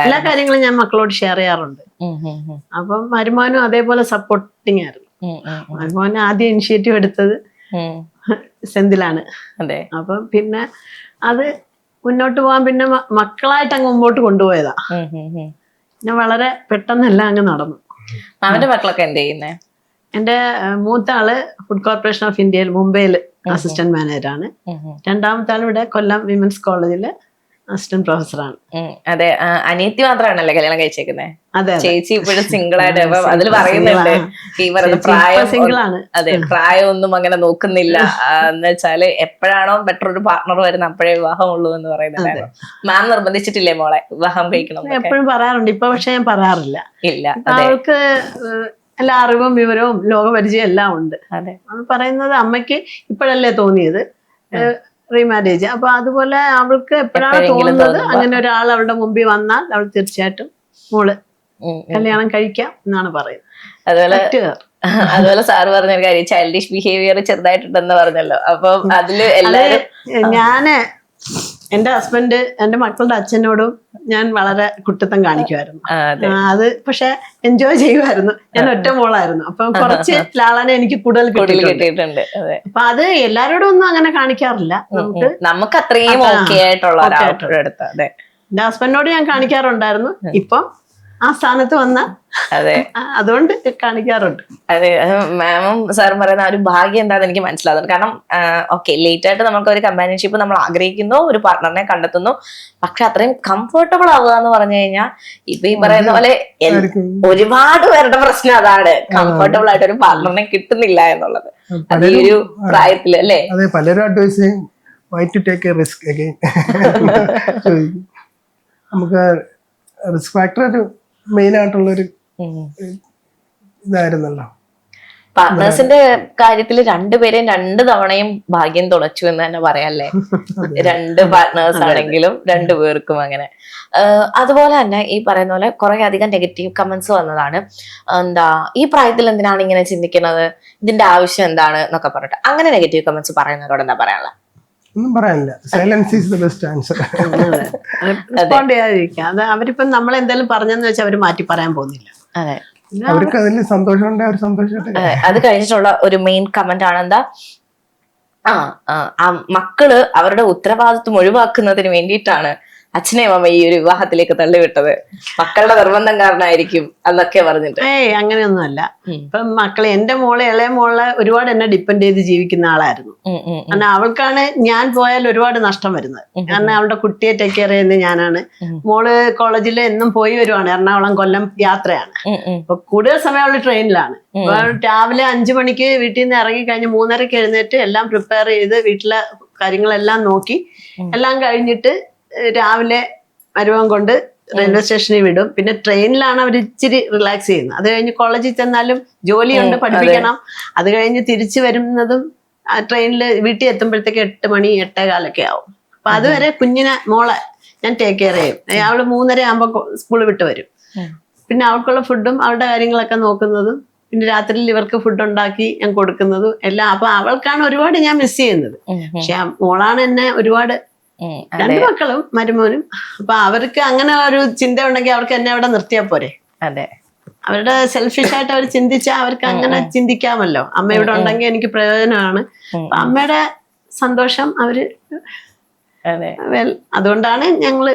എല്ലാ കാര്യങ്ങളും ഞാൻ മക്കളോട് ഷെയർ ചെയ്യാറുണ്ട്. അപ്പം മരുമോനും അതേപോലെ സപ്പോർട്ടിങ് ആയിരുന്നു. മരുമോന് ആദ്യം ഇനിഷ്യേറ്റീവ് എടുത്തത് സെന്തിലാണ്. അപ്പം പിന്നെ അത് മുന്നോട്ട് പോകാൻ പിന്നെ മക്കളായിട്ട് അങ്ങ് മുമ്പോട്ട് കൊണ്ടുപോയതാ. പിന്നെ വളരെ പെട്ടെന്നല്ല അങ്ങ് നടന്നു. അവന്റെ മക്കളൊക്കെ എന്ത് ചെയ്യുന്നേ? എന്റെ മൂത്ത ആള് ഫുഡ് കോർപ്പറേഷൻ ഓഫ് ഇന്ത്യയിൽ മുംബൈയിൽ അസിസ്റ്റന്റ് മാനേജറാണ്. രണ്ടാമത്തെ ആൾ ഇവിടെ കൊല്ലം വിമൻസ് കോളേജില് അസിസ്റ്റന്റ് പ്രൊഫസറാണ്. അതെ. അനിയത്തി മാത്രമാണല്ലേ കല്യാണം കഴിച്ചേക്കുന്നത്? അതെ. ചേച്ചി ഇപ്പോഴും സിംഗിൾ ആയിട്ട് അതിൽ പറയുന്നുണ്ട്. ഈ പറയുന്ന പ്രായം സിംഗിളാണ്. അതെ, പ്രായമൊന്നും അങ്ങനെ നോക്കുന്നില്ല എന്ന് വെച്ചാല് എപ്പോഴാണോ ബെറ്റർ ഒരു പാർട്ണർ വരുന്നത് അപ്പോഴേ വിവാഹമുള്ളൂ എന്ന് പറയുന്നുണ്ടായിരുന്നു. മാം നിർബന്ധിച്ചിട്ടില്ലേ മോളെ വിവാഹം കഴിക്കണം? എപ്പോഴും പറയാറുണ്ട്. ഇപ്പൊ പക്ഷെ ഞാൻ പറയാറില്ല. ഇല്ല. അവൾക്ക് എല്ലാ അറിവും വിവരവും ലോകപരിചയം എല്ലാം ഉണ്ട്. പറയുന്നത് അമ്മയ്ക്ക് ഇപ്പോഴല്ലേ തോന്നിയത് റീമാരേജ്. അപ്പൊ അതുപോലെ അവൾക്ക് എപ്പോഴാണ് തോന്നുന്നത് അങ്ങനെ ഒരാൾ അവളുടെ മുമ്പിൽ വന്നാൽ അവൾ തീർച്ചയായിട്ടും മോള് കല്യാണം കഴിക്കാം എന്നാണ് പറയുന്നത്. അതുപോലെ സാറ് പറഞ്ഞ കാര്യം ചൈൽഡിഷ് ബിഹേവിയർ ചെറുതായിട്ടുണ്ടെന്ന് പറഞ്ഞല്ലോ. അപ്പം അതില് ഞാന് എന്റെ ഹസ്ബൻഡ് എന്റെ മക്കളുടെ അച്ഛനോടും ഞാൻ വളരെ കുട്ടിത്തം കാണിക്കുമായിരുന്നു. അത് പക്ഷെ എൻജോയ് ചെയ്യുമായിരുന്നു. ഞാൻ ഒറ്റ മോളായിരുന്നു. അപ്പൊ കുറച്ച് ലാളനെ എനിക്ക് കൂടുതൽ കിട്ടിയിട്ടുണ്ട്. അപ്പൊ അത് എല്ലാരോടും ഒന്നും അങ്ങനെ കാണിക്കാറില്ല. നമുക്ക് അത്രയും എന്റെ ഹസ്ബൻഡിനോട് ഞാൻ കാണിക്കാറുണ്ടായിരുന്നു. ഇപ്പം ആ സ്ഥാനത്ത് വന്ന അതുകൊണ്ട് കാണിക്കാറുണ്ട്. അതെ, മാമും സാറും പറയുന്ന ഒരു ഭാഗ്യം എന്താണെന്ന് എനിക്ക് മനസ്സിലാകുന്നു. കാരണം ഓക്കെ, ലേറ്റ് ആയിട്ട് നമുക്ക് ഒരു കമ്പാനിയൻഷിപ്പ് നമ്മൾ ആഗ്രഹിക്കുന്നു, ഒരു പാർട്ണറിനെ കണ്ടെത്തുന്നു. പക്ഷെ അത്രയും കംഫർട്ടബിൾ ആവുക എന്ന് പറഞ്ഞു കഴിഞ്ഞാൽ ഇപ്പൊ ഈ പറയുന്ന പോലെ ഒരുപാട് പേരുടെ പ്രശ്നം അതാണ്, കംഫർട്ടബിൾ ആയിട്ട് ഒരു പാർട്ണറിനെ കിട്ടുന്നില്ല എന്നുള്ളത്. അത് ഈ ഒരു പ്രായത്തില് അല്ലേ? അതെ, പലരും അഡ്വൈസ് ചെയ്യും why to take a risk again. നമുക്ക് റിസ്ക് ഫാക്ടർ ഒരു മെയിൻ ആയിട്ടുള്ളൊരു ഇതായിരുന്നല്ലോ. പാർട്ട്നേഴ്സിന്റെ കാര്യത്തിൽ രണ്ടുപേരെയും 2 തവണയും ഭാഗ്യം തുളച്ചു എന്ന് തന്നെ പറയാല്ലേ. 2 പാർട്ട്നേഴ്സ് ആണെങ്കിലും 2 പേർക്കും അങ്ങനെ. അതുപോലെ തന്നെ ഈ പറയുന്ന പോലെ കുറെ അധികം നെഗറ്റീവ് കമന്റ്സ് വന്നതാണ്. എന്താ ഈ പ്രായത്തിൽ എന്തിനാണ് ഇങ്ങനെ ചിന്തിക്കുന്നത്, ഇതിന്റെ ആവശ്യം എന്താണ് എന്നൊക്കെ പറഞ്ഞിട്ട്. അങ്ങനെ നെഗറ്റീവ് കമന്റ്സ് പറയുന്നവരോട് എന്താ പറയാനുള്ളത്? ഒന്നും പറയാനില്ല. Silence is the best answer. Respond ചെയ്യാതിരിക്കുക. അത് അവരിപ്പം നമ്മൾ എന്തെങ്കിലും പറഞ്ഞെന്ന് വെച്ചാൽ അവര് മാറ്റി പറയാൻ പോകുന്നില്ല. അതെ, അവർക്ക് അതിൽ സന്തോഷമുണ്ട്, അവർ സന്തോഷമായിട്ട്. അത് കഴിഞ്ഞിട്ടുള്ള ഒരു മെയിൻ കമന്റ് ആണ് എന്താ, മക്കള് അവരുടെ ഉത്തരവാദിത്വം ഒഴിവാക്കുന്നതിന് വേണ്ടിയിട്ടാണ് അച്ഛനെയും അമ്മ ഈ ഒരു വിവാഹത്തിലേക്ക് തള്ളിവിട്ടത്, മക്കളുടെ നിർബന്ധം കാരണമായിരിക്കും എന്നൊക്കെ പറഞ്ഞിട്ട്. അങ്ങനെയൊന്നുമല്ല. ഇപ്പം മക്കളെ, എന്റെ മോളെ, ഇളയ മോളെ ഒരുപാട് എന്നെ ഡിപ്പെൻഡ് ചെയ്ത് ജീവിക്കുന്ന ആളായിരുന്നു. കാരണം അവൾക്കാണ് ഞാൻ പോയാൽ ഒരുപാട് നഷ്ടം വരുന്നത്. കാരണം അവളുടെ കുട്ടിയെ ടേക്ക് കെയർ ചെയ്യുന്നത് ഞാനാണ്. മോള് കോളേജിൽ എന്നും പോയി വരുവാണ്, എറണാകുളം കൊല്ലം യാത്രയാണ്. അപ്പൊ കൂടുതൽ സമയം അവള് ട്രെയിനിലാണ്. രാവിലെ 5 മണിക്ക് വീട്ടിൽ നിന്ന് ഇറങ്ങി കഴിഞ്ഞ് 3:30 എഴുന്നേറ്റ് എല്ലാം പ്രിപ്പയർ ചെയ്ത് വീട്ടിലെ കാര്യങ്ങളെല്ലാം നോക്കി എല്ലാം കഴിഞ്ഞിട്ട് രാവിലെ മരുമകൻ കൊണ്ട് റെയിൽവേ സ്റ്റേഷനിൽ വിടും. പിന്നെ ട്രെയിനിലാണ് അവർ ഇച്ചിരി റിലാക്സ് ചെയ്യുന്നത്. അത് കഴിഞ്ഞ് കോളേജിൽ ചെന്നാലും ജോലിയുണ്ട്, പഠിപ്പിക്കണം. അത് കഴിഞ്ഞ് തിരിച്ചു വരുന്നതും ട്രെയിനിൽ വീട്ടിൽ എത്തുമ്പോഴത്തേക്ക് 8 മണി 8:15 ആവും. അപ്പൊ അതുവരെ കുഞ്ഞിനെ മോളെ ഞാൻ ടേക്ക് കെയർ ചെയ്യും. അവള് 3:30 ആകുമ്പോൾ സ്കൂളിൽ വിട്ട് വരും. പിന്നെ അവൾക്കുള്ള ഫുഡും അവളുടെ കാര്യങ്ങളൊക്കെ നോക്കുന്നതും പിന്നെ രാത്രിയിൽ ഇവർക്ക് ഫുഡ് ഉണ്ടാക്കി ഞാൻ കൊടുക്കുന്നതും എല്ലാം. അപ്പൊ അവൾക്കാണ് ഒരുപാട് ഞാൻ മിസ് ചെയ്യുന്നത്. പക്ഷെ മോളാണ് എന്നെ ഒരുപാട്, 2 മക്കളും മരുമോനും. അപ്പൊ അവർക്ക് അങ്ങനെ ഒരു ചിന്ത ഉണ്ടെങ്കിൽ അവർക്ക് എന്നെ അവിടെ നിർത്തിയാൽ പോരെ. അതെ, അവരുടെ സെൽഫിഷ് ആയിട്ട് അവർ ചിന്തിച്ചാൽ അവർക്ക് അങ്ങനെ ചിന്തിക്കാമല്ലോ. അമ്മ ഇവിടെ ഉണ്ടെങ്കിൽ എനിക്ക് പ്രയോജനമാണ്. അമ്മയുടെ സന്തോഷം അവര്, അതുകൊണ്ടാണ് ഞങ്ങള്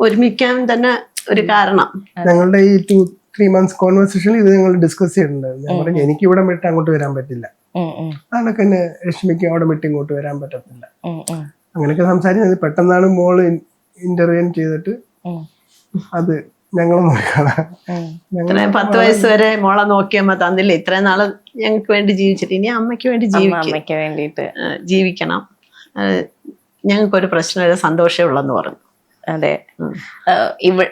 ഒരുമിക്കാൻ തന്നെ ഒരു കാരണം. ഞങ്ങളുടെ ഈ 2-3 months കോൺവെർസേഷനിൽ ഇത് ഞങ്ങൾ ഡിസ്കസ് ചെയ്തിട്ടുണ്ടായിരുന്നു. ഞാൻ പറഞ്ഞു എനിക്ക് ഇവിടെ വിട്ട് അങ്ങോട്ട് വരാൻ പറ്റില്ല, അതൊക്കെ എന്നെ രശ്മിക്ക് അവിടെ വിട്ട് ഇങ്ങോട്ട് വരാൻ പറ്റത്തില്ല. അങ്ങനെയൊക്കെ സംസാരിച്ചത് പെട്ടെന്നാണ് മോള് ഇന്റർവ്യൂ ചെയ്തിട്ട് അത് ഞങ്ങൾ നോക്കണം. ഇത്രയും 10 വയസ്സ് വരെ മോളെ നോക്കിയമ്മ തന്നില്ല, ഇത്രയും നാള് ഞങ്ങൾക്ക് വേണ്ടി ജീവിച്ചിട്ട് ഇനി അമ്മയ്ക്ക് വേണ്ടി അമ്മയ്ക്ക് വേണ്ടിയിട്ട് ജീവിക്കണം. ഞങ്ങൾക്കൊരു പ്രശ്നമില്ല, സന്തോഷമേ ഉള്ളെന്ന് പറഞ്ഞു. അതെ.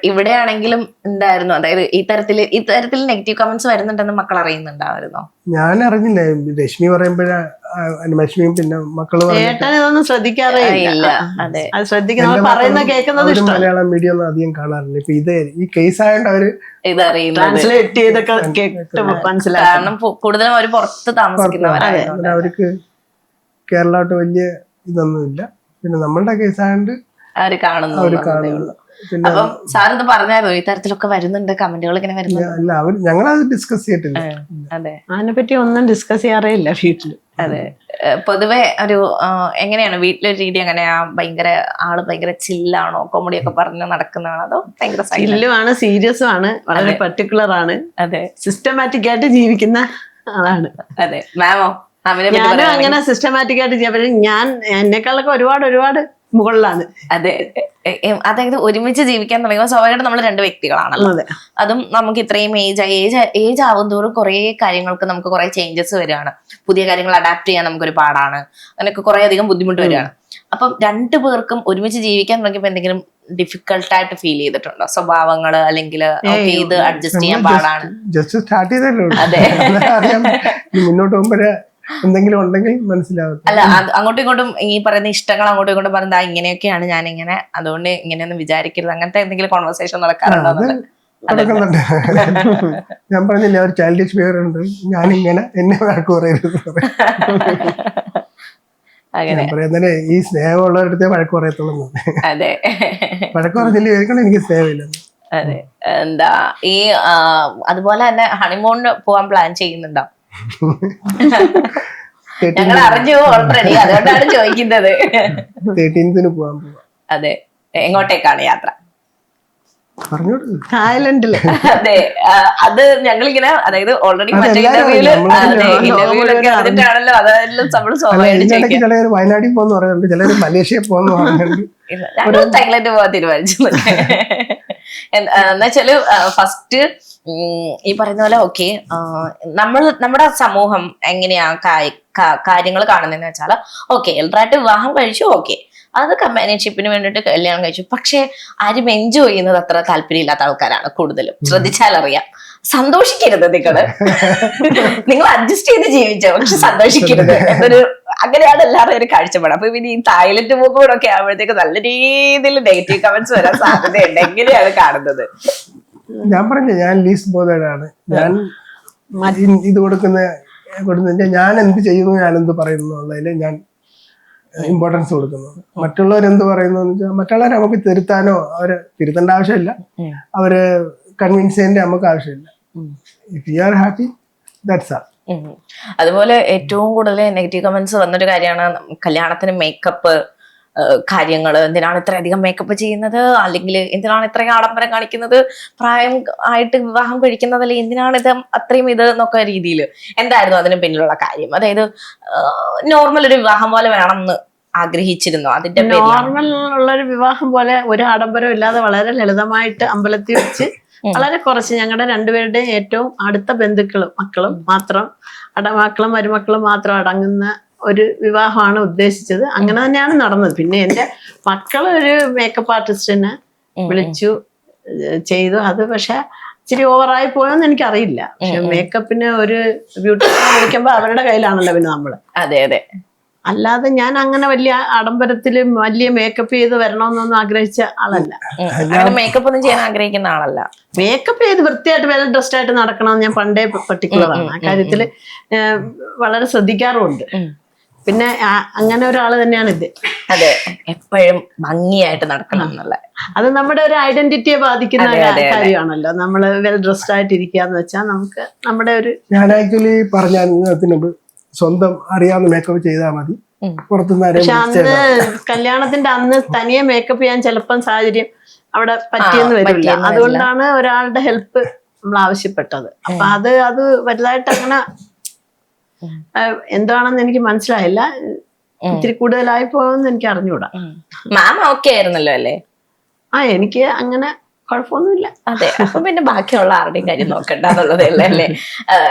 ഇവിടെ ആണെങ്കിലും എന്തായിരുന്നു, അതായത് ഇത്തരത്തിൽ നെഗറ്റീവ് കമന്റ്സ് വരുന്നുണ്ടെന്ന് മക്കൾ അറിയുന്നുണ്ടായിരുന്നോ? ഞാൻ അറിഞ്ഞില്ല. രശ്മി പറയുമ്പോഴാ ലക്ഷ്മിയും പിന്നെ മക്കള് ഏട്ടൻ ഇതൊന്നും ശ്രദ്ധിക്കാറേ ഇല്ല. അതെ, അത് ശ്രദ്ധിക്കുന്ന പറയുന്ന കേൾക്കുന്നത് ഇഷ്ടം. മലയാളം മീഡിയം ഒന്നും അധികം കാണാറില്ല. ഇപ്പൊ ഈ കേസ് ആയതുകൊണ്ട് അവര് ഇതറിയുന്നത്, ട്രാൻസ്ലേറ്റ് ചെയ്തൊക്കെ കേട്ട് മനസ്സിലാക്കി. കാരണം കൂടുതലും അവര് പുറത്ത് താമസിക്കുന്നവരാണ്. അവർക്ക് കേരളമായിട്ട് വലിയ ഇതൊന്നുമില്ല. പിന്നെ നമ്മളുടെ കേസ് ആയതുകൊണ്ട് അവര് കാണുന്നു. അപ്പം സാർ ഇത് പറഞ്ഞായിരുന്നു ഇത്തരത്തിലൊക്കെ വരുന്നുണ്ട്, കമന്റുകൾ ഇങ്ങനെ വരുന്നുണ്ട്. ഞങ്ങളത് ഡിസ്കസ് ചെയ്തിട്ടില്ല. അതെ, അതിനെപ്പറ്റി ഒന്നും ഡിസ്കസ് ചെയ്യാറേ ഇല്ല വീട്ടില്. അതെ. പൊതുവെ ഒരു എങ്ങനെയാണ് വീട്ടിലൊരു രീതി എങ്ങനെയാ? ഭയങ്കര ചില്ലാണോ, കോമഡി ഒക്കെ പറഞ്ഞ് നടക്കുന്നതാണോ, അതോ ഭയങ്കര ചില്ലുമാണ്, സീരിയസും ആണ്, വളരെ പർട്ടിക്കുലർ ആണ്. അതെ, സിസ്റ്റമാറ്റിക് ആയിട്ട് ജീവിക്കുന്ന ആളാണ്. അതെ. മാമോ? ഞാനും അങ്ങനെ സിസ്റ്റമാറ്റിക് ആയിട്ട് ഞാൻ എന്നെക്കാളൊക്കെ ഒരുപാട് മുകളിലാണ്. അതെ, അതായത് ഒരുമിച്ച് ജീവിക്കാൻ തുടങ്ങുമ്പോൾ സ്വാഭാവികമായിട്ട് നമ്മൾ 2 വ്യക്തികളാണല്ലോ. അതും നമുക്ക് ഇത്രയും ഏജ് ആവും തോറും കുറെ കാര്യങ്ങൾക്ക് നമുക്ക് കുറെ ചേഞ്ചസ് വരികയാണ്. പുതിയ കാര്യങ്ങൾ അഡാപ്റ്റ് ചെയ്യാൻ നമുക്കൊരു പാടാണ്. അങ്ങനെയൊക്കെ കുറെ അധികം ബുദ്ധിമുട്ട് വരികയാണ്. അപ്പം 2 പേർക്കും ഒരുമിച്ച് ജീവിക്കാൻ തുടങ്ങിയപ്പോൾ എന്തെങ്കിലും ഡിഫിക്കൽട്ടായിട്ട് ഫീൽ ചെയ്തിട്ടുണ്ടോ? സ്വഭാവങ്ങള് അല്ലെങ്കിൽ ഇത് അഡ്ജസ്റ്റ് ചെയ്യാൻ പാടാണ്? ജസ്റ്റ് സ്റ്റാർട്ട് ചെയ്തല്ലോ. അതെ, മുന്നോട്ട് പോകുമ്പോഴേ എന്തെങ്കിലും ഉണ്ടെങ്കിൽ മനസ്സിലാവും. അല്ല, അങ്ങോട്ടും ഇങ്ങോട്ടും ഈ പറയുന്ന ഇഷ്ടങ്ങൾ അങ്ങോട്ടും ഇങ്ങോട്ടും പറയുന്നത് ഇങ്ങനെയൊക്കെയാണ് ഞാനിങ്ങനെ, അതുകൊണ്ട് ഇങ്ങനെയൊന്നും വിചാരിക്കരുത്, അങ്ങനത്തെ എന്തെങ്കിലും കോൺവെർസേഷൻ നടക്കാറുണ്ടോ? നടക്കുന്നുണ്ട്. ഞാൻ പറഞ്ഞില്ല, ഒരു ചൈൽഡിഷ് ബിഹേവിയർ ഉണ്ട്. ഞാനിങ്ങനെ എന്നെ വഴക്ക് പറയരുത്. ഞാൻ പറയുന്നേ ഈ സ്നേഹമുള്ളവരുടെ വഴക്ക് പറയത്തുള്ളൂ. അതെ, വഴക്ക് പറഞ്ഞില്ല എനിക്ക് സ്നേഹമില്ല. അതെ. എന്താ ഈ അതുപോലെ തന്നെ ഹണിമൂണിന് പോവാൻ പ്ലാൻ ചെയ്യുന്നുണ്ടോ? ഞങ്ങൾ അറിഞ്ഞു ഓൾറെഡി, അതുകൊണ്ടാണ് ചോദിക്കുന്നത്. 13th പോവാൻ പോവാ. അതെ, എങ്ങോട്ടേക്കാണ് യാത്ര? തായ്ലൻഡില്. അതെ, അത് ഞങ്ങളിങ്ങനെ, അതായത് ഓൾറെഡി മറ്റേ ഇന്റർവ്യൂലൊക്കെ അറിഞ്ഞിട്ടാണല്ലോ, അതെല്ലാം നമ്മൾ സ്വാഭാവികമായിട്ട് ചിലർ വയനാട്ടിൽ പോന്ന് പറയുന്നുണ്ട്, ചിലർ മലേഷ്യ പോന്ന് പറയുന്നുണ്ട്. ഞങ്ങൾ തായ്ലൻഡ് പോവാൻ തീരുമാനിച്ചു. എന്നുവെച്ചാല് ഫസ്റ്റ് ഈ പറയുന്ന പോലെ ഓക്കെ, നമ്മുടെ സമൂഹം എങ്ങനെയാ കാര്യങ്ങൾ കാണുന്നതെന്ന് വെച്ചാൽ, ഓക്കെ എൽഡറായിട്ട് വിവാഹം കഴിച്ചു, ഓക്കെ അത് കമ്പാനിയൻഷിപ്പിന് വേണ്ടിയിട്ട് കല്യാണം കഴിച്ചു. പക്ഷെ ആരും എൻജോയ് ചെയ്യുന്നത് അത്ര താല്പര്യമില്ലാത്ത ആൾക്കാരാണ് കൂടുതലും. ശ്രദ്ധിച്ചാലറിയാം. സന്തോഷിക്കരുത്, നിങ്ങൾ അഡ്ജസ്റ്റ് ചെയ്ത് ജീവിച്ചോ, പക്ഷെ സന്തോഷിക്കരുത് എന്നൊരു, അങ്ങനെയാണ് എല്ലാവരും ഒരു കാഴ്ചപ്പാട്. അപ്പൊ പിന്നെ ഈ തായ്ലൻഡ് പോകുമ്പോഴൊക്കെ ആകുമ്പോഴത്തേക്ക് നല്ല രീതിയിൽ നെഗറ്റീവ് കമന്റ്സ് വരാൻ സാധ്യതയുണ്ട്. എങ്ങനെയാണ് കാണുന്നത്? ഞാൻ പറഞ്ഞു, ഞാൻ ലീസ്റ്റ് ബോധേഡാണ്. ഞാൻ ഇത് കൊടുക്കുന്ന ഞാൻ എന്ത് ചെയ്യുന്നു, ഞാൻ എന്ത് പറയുന്നു എന്നുള്ളതിൽ ഞാൻ ഇമ്പോർട്ടൻസ് കൊടുക്കുന്നത്. മറ്റുള്ളവരെന്ത് പറയുന്നു എന്ന് വെച്ചാൽ, മറ്റുള്ളവരെ നമുക്ക് തിരുത്താനോ അവരെ തിരുത്തേണ്ട ആവശ്യമില്ല, അവര് കൺവിൻസ് ചെയ്യേണ്ട നമുക്ക് ആവശ്യമില്ല. If you are happy that's ആൾ. അതുപോലെ ഏറ്റവും കൂടുതൽ നെഗറ്റീവ് കമന്റ്സ് വന്നൊരു കാര്യമാണ് കല്യാണത്തിന് മേക്കപ്പ് കാര്യങ്ങൾ. എന്തിനാണ് ഇത്രയധികം മേക്കപ്പ് ചെയ്യുന്നത്, അല്ലെങ്കിൽ എന്തിനാണ് ഇത്രയും ആഡംബരം കാണിക്കുന്നത്, പ്രായം ആയിട്ട് വിവാഹം കഴിക്കുന്നതല്ലേ, എന്തിനാണ് ഇത് അത്രയും ഇത് എന്നൊക്കെ രീതിയിൽ. എന്തായിരുന്നു അതിന് പിന്നിലുള്ള കാര്യം? അതായത് നോർമൽ ഒരു വിവാഹം പോലെ വേണമെന്ന് ആഗ്രഹിച്ചിരുന്നു? അതിന്റെ നോർമൽ ഉള്ളൊരു വിവാഹം പോലെ ഒരു ആഡംബരം ഇല്ലാതെ വളരെ ലളിതമായിട്ട് അമ്പലത്തിൽ വെച്ച് വളരെ കുറച്ച് ഞങ്ങളുടെ 2 പേരുടെയും ഏറ്റവും അടുത്ത ബന്ധുക്കളും മക്കളും മാത്രം, മക്കളും മരുമക്കളും മാത്രം അടങ്ങുന്ന ഒരു വിവാഹമാണ് ഉദ്ദേശിച്ചത്. അങ്ങനെ തന്നെയാണ് നടന്നത്. പിന്നെ എന്റെ മക്കളൊരു മേക്കപ്പ് ആർട്ടിസ്റ്റിനെ വിളിച്ചു ചെയ്തു. അത് പക്ഷെ ഇച്ചിരി ഓവറായി പോയോന്ന് എനിക്കറിയില്ല. പക്ഷെ മേക്കപ്പിന് ഒരു ബ്യൂട്ടീഷ്യനെ വിളിക്കുമ്പോ അവരുടെ കയ്യിലാണല്ലോ പിന്നെ നമ്മള്. അതെ അതെ. അല്ലാതെ ഞാൻ അങ്ങനെ വലിയ ആഡംബരത്തില് വലിയ മേക്കപ്പ് ചെയ്ത് വരണമെന്നൊന്നും ആഗ്രഹിച്ച ആളല്ല. മേക്കപ്പ് ഒന്നും ചെയ്യാൻ ആഗ്രഹിക്കുന്ന ആളല്ല. മേക്കപ്പ് ചെയ്ത് വൃത്തിയായിട്ട് വെൽ ഡ്രസ്ഡ് ആയിട്ട് നടക്കണമെന്ന് ഞാൻ പണ്ടേ പർട്ടിക്കുലറാണ്. ആ കാര്യത്തില് വളരെ ശ്രദ്ധിക്കാറുമുണ്ട്. പിന്നെ അങ്ങനെ ഒരാള് തന്നെയാണ് ഇത്. അതെ, എപ്പോഴും ഭംഗിയായിട്ട് നടക്കണം എന്നുള്ള അത് നമ്മുടെ ഒരു ഐഡന്റിറ്റിയെ ബാധിക്കുന്ന കാര്യമാണല്ലോ. നമ്മള് വെൽ ഡ്രസ്ഡ് ആയിട്ട് ഇരിക്കാന്ന് വെച്ചാൽ നമുക്ക് നമ്മുടെ ഒരു, ഞാൻ ആക്ച്വലി പറഞ്ഞതിനുമ്പ് സ്വന്തം അറിയാവുന്ന മേക്കപ്പ് ചെയ്താൽ മതി, പുറത്തുനിന്ന്. പക്ഷെ അന്ന് കല്യാണത്തിന്റെ അന്ന് തനിയെ മേക്കപ്പ് ചെയ്യാൻ ചിലപ്പം സാഹചര്യം അവിടെ പറ്റിയെന്ന് വരില്ല. അതുകൊണ്ടാണ് ഒരാളുടെ ഹെൽപ്പ് നമ്മൾ ആവശ്യപ്പെട്ടത്. അപ്പൊ അത് വലുതായിട്ട് അങ്ങനെ എന്താണെന്ന് എനിക്ക് മനസ്സിലായില്ല. ഇത്തിരി കൂടുതലായി പോയെന്ന് എനിക്ക് അറിഞ്ഞൂടാ. മാം ഓക്കെ ആയിരുന്നല്ലോ അല്ലേ? എനിക്ക് അങ്ങനെ കുഴപ്പമൊന്നുമില്ല. അതെ, അപ്പൊ പിന്നെ ബാക്കിയുള്ള ആരുടെയും കാര്യം നോക്കണ്ട എന്നുള്ളതല്ലേ അല്ലേ.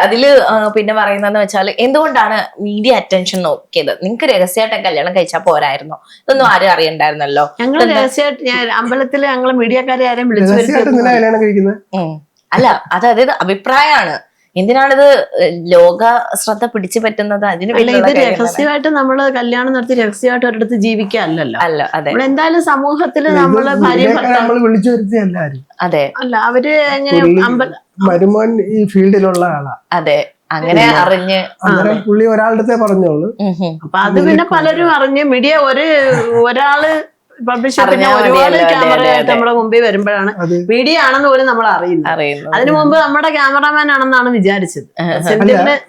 അതില് പിന്നെ പറയുന്നതെന്ന് വെച്ചാൽ എന്തുകൊണ്ടാണ് മീഡിയ അറ്റൻഷൻ നോക്കിയത്? നിങ്ങൾക്ക് രഹസ്യമായിട്ട് കല്യാണം കഴിച്ചാൽ പോരായിരുന്നോ? ഇതൊന്നും ആരും അറിയണ്ടായിരുന്നല്ലോ. ഞങ്ങള് രഹസ്യമായിട്ട് അമ്പലത്തില് ഞങ്ങള് മീഡിയക്കാരെ ആരെയും വിളിച്ചു രഹസ്യമായിട്ട് എന്തിനാ കല്യാണം കഴിക്കുന്നത്? അല്ല, അതായത് അഭിപ്രായമാണ്. എന്തിനാണിത് ലോക ശ്രദ്ധ പിടിച്ചു പറ്റുന്നത്? അതിന് അല്ല, ഇത് രഹസ്യമായിട്ട് നമ്മള് കല്യാണം നടത്തി രഹസ്യമായിട്ട് ഒരിടത്ത് ജീവിക്കാനല്ലോ. അല്ല, അതെ, നമ്മളെന്തായാലും സമൂഹത്തില് നമ്മള് ഭാര്യ നമ്മൾ വിളിച്ചു വരുത്തിയ എല്ലാരും. അതെ, അല്ല, അവര് എങ്ങനെ മരുമോൻ ഈ ഫീൽഡിലുള്ള ആളാ. അതെ, അങ്ങനെ അറിഞ്ഞ് അന്നേരം പുള്ളി ഒരാളുടെ പറഞ്ഞോളൂ. അപ്പൊ അത് പിന്നെ പലരും അറിഞ്ഞ് മീഡിയ ഒരാള് പബ്ലിഷ് പിന്നെ ഒരുപാട് ക്യാമറയായിട്ട് നമ്മുടെ മുമ്പിൽ വരുമ്പോഴാണ് മീഡിയ ആണെന്ന് പോലും നമ്മൾ അറിയുന്നത്. അതിനു മുമ്പ് നമ്മുടെ ക്യാമറമാൻ ആണെന്നാണ് വിചാരിച്ചത്.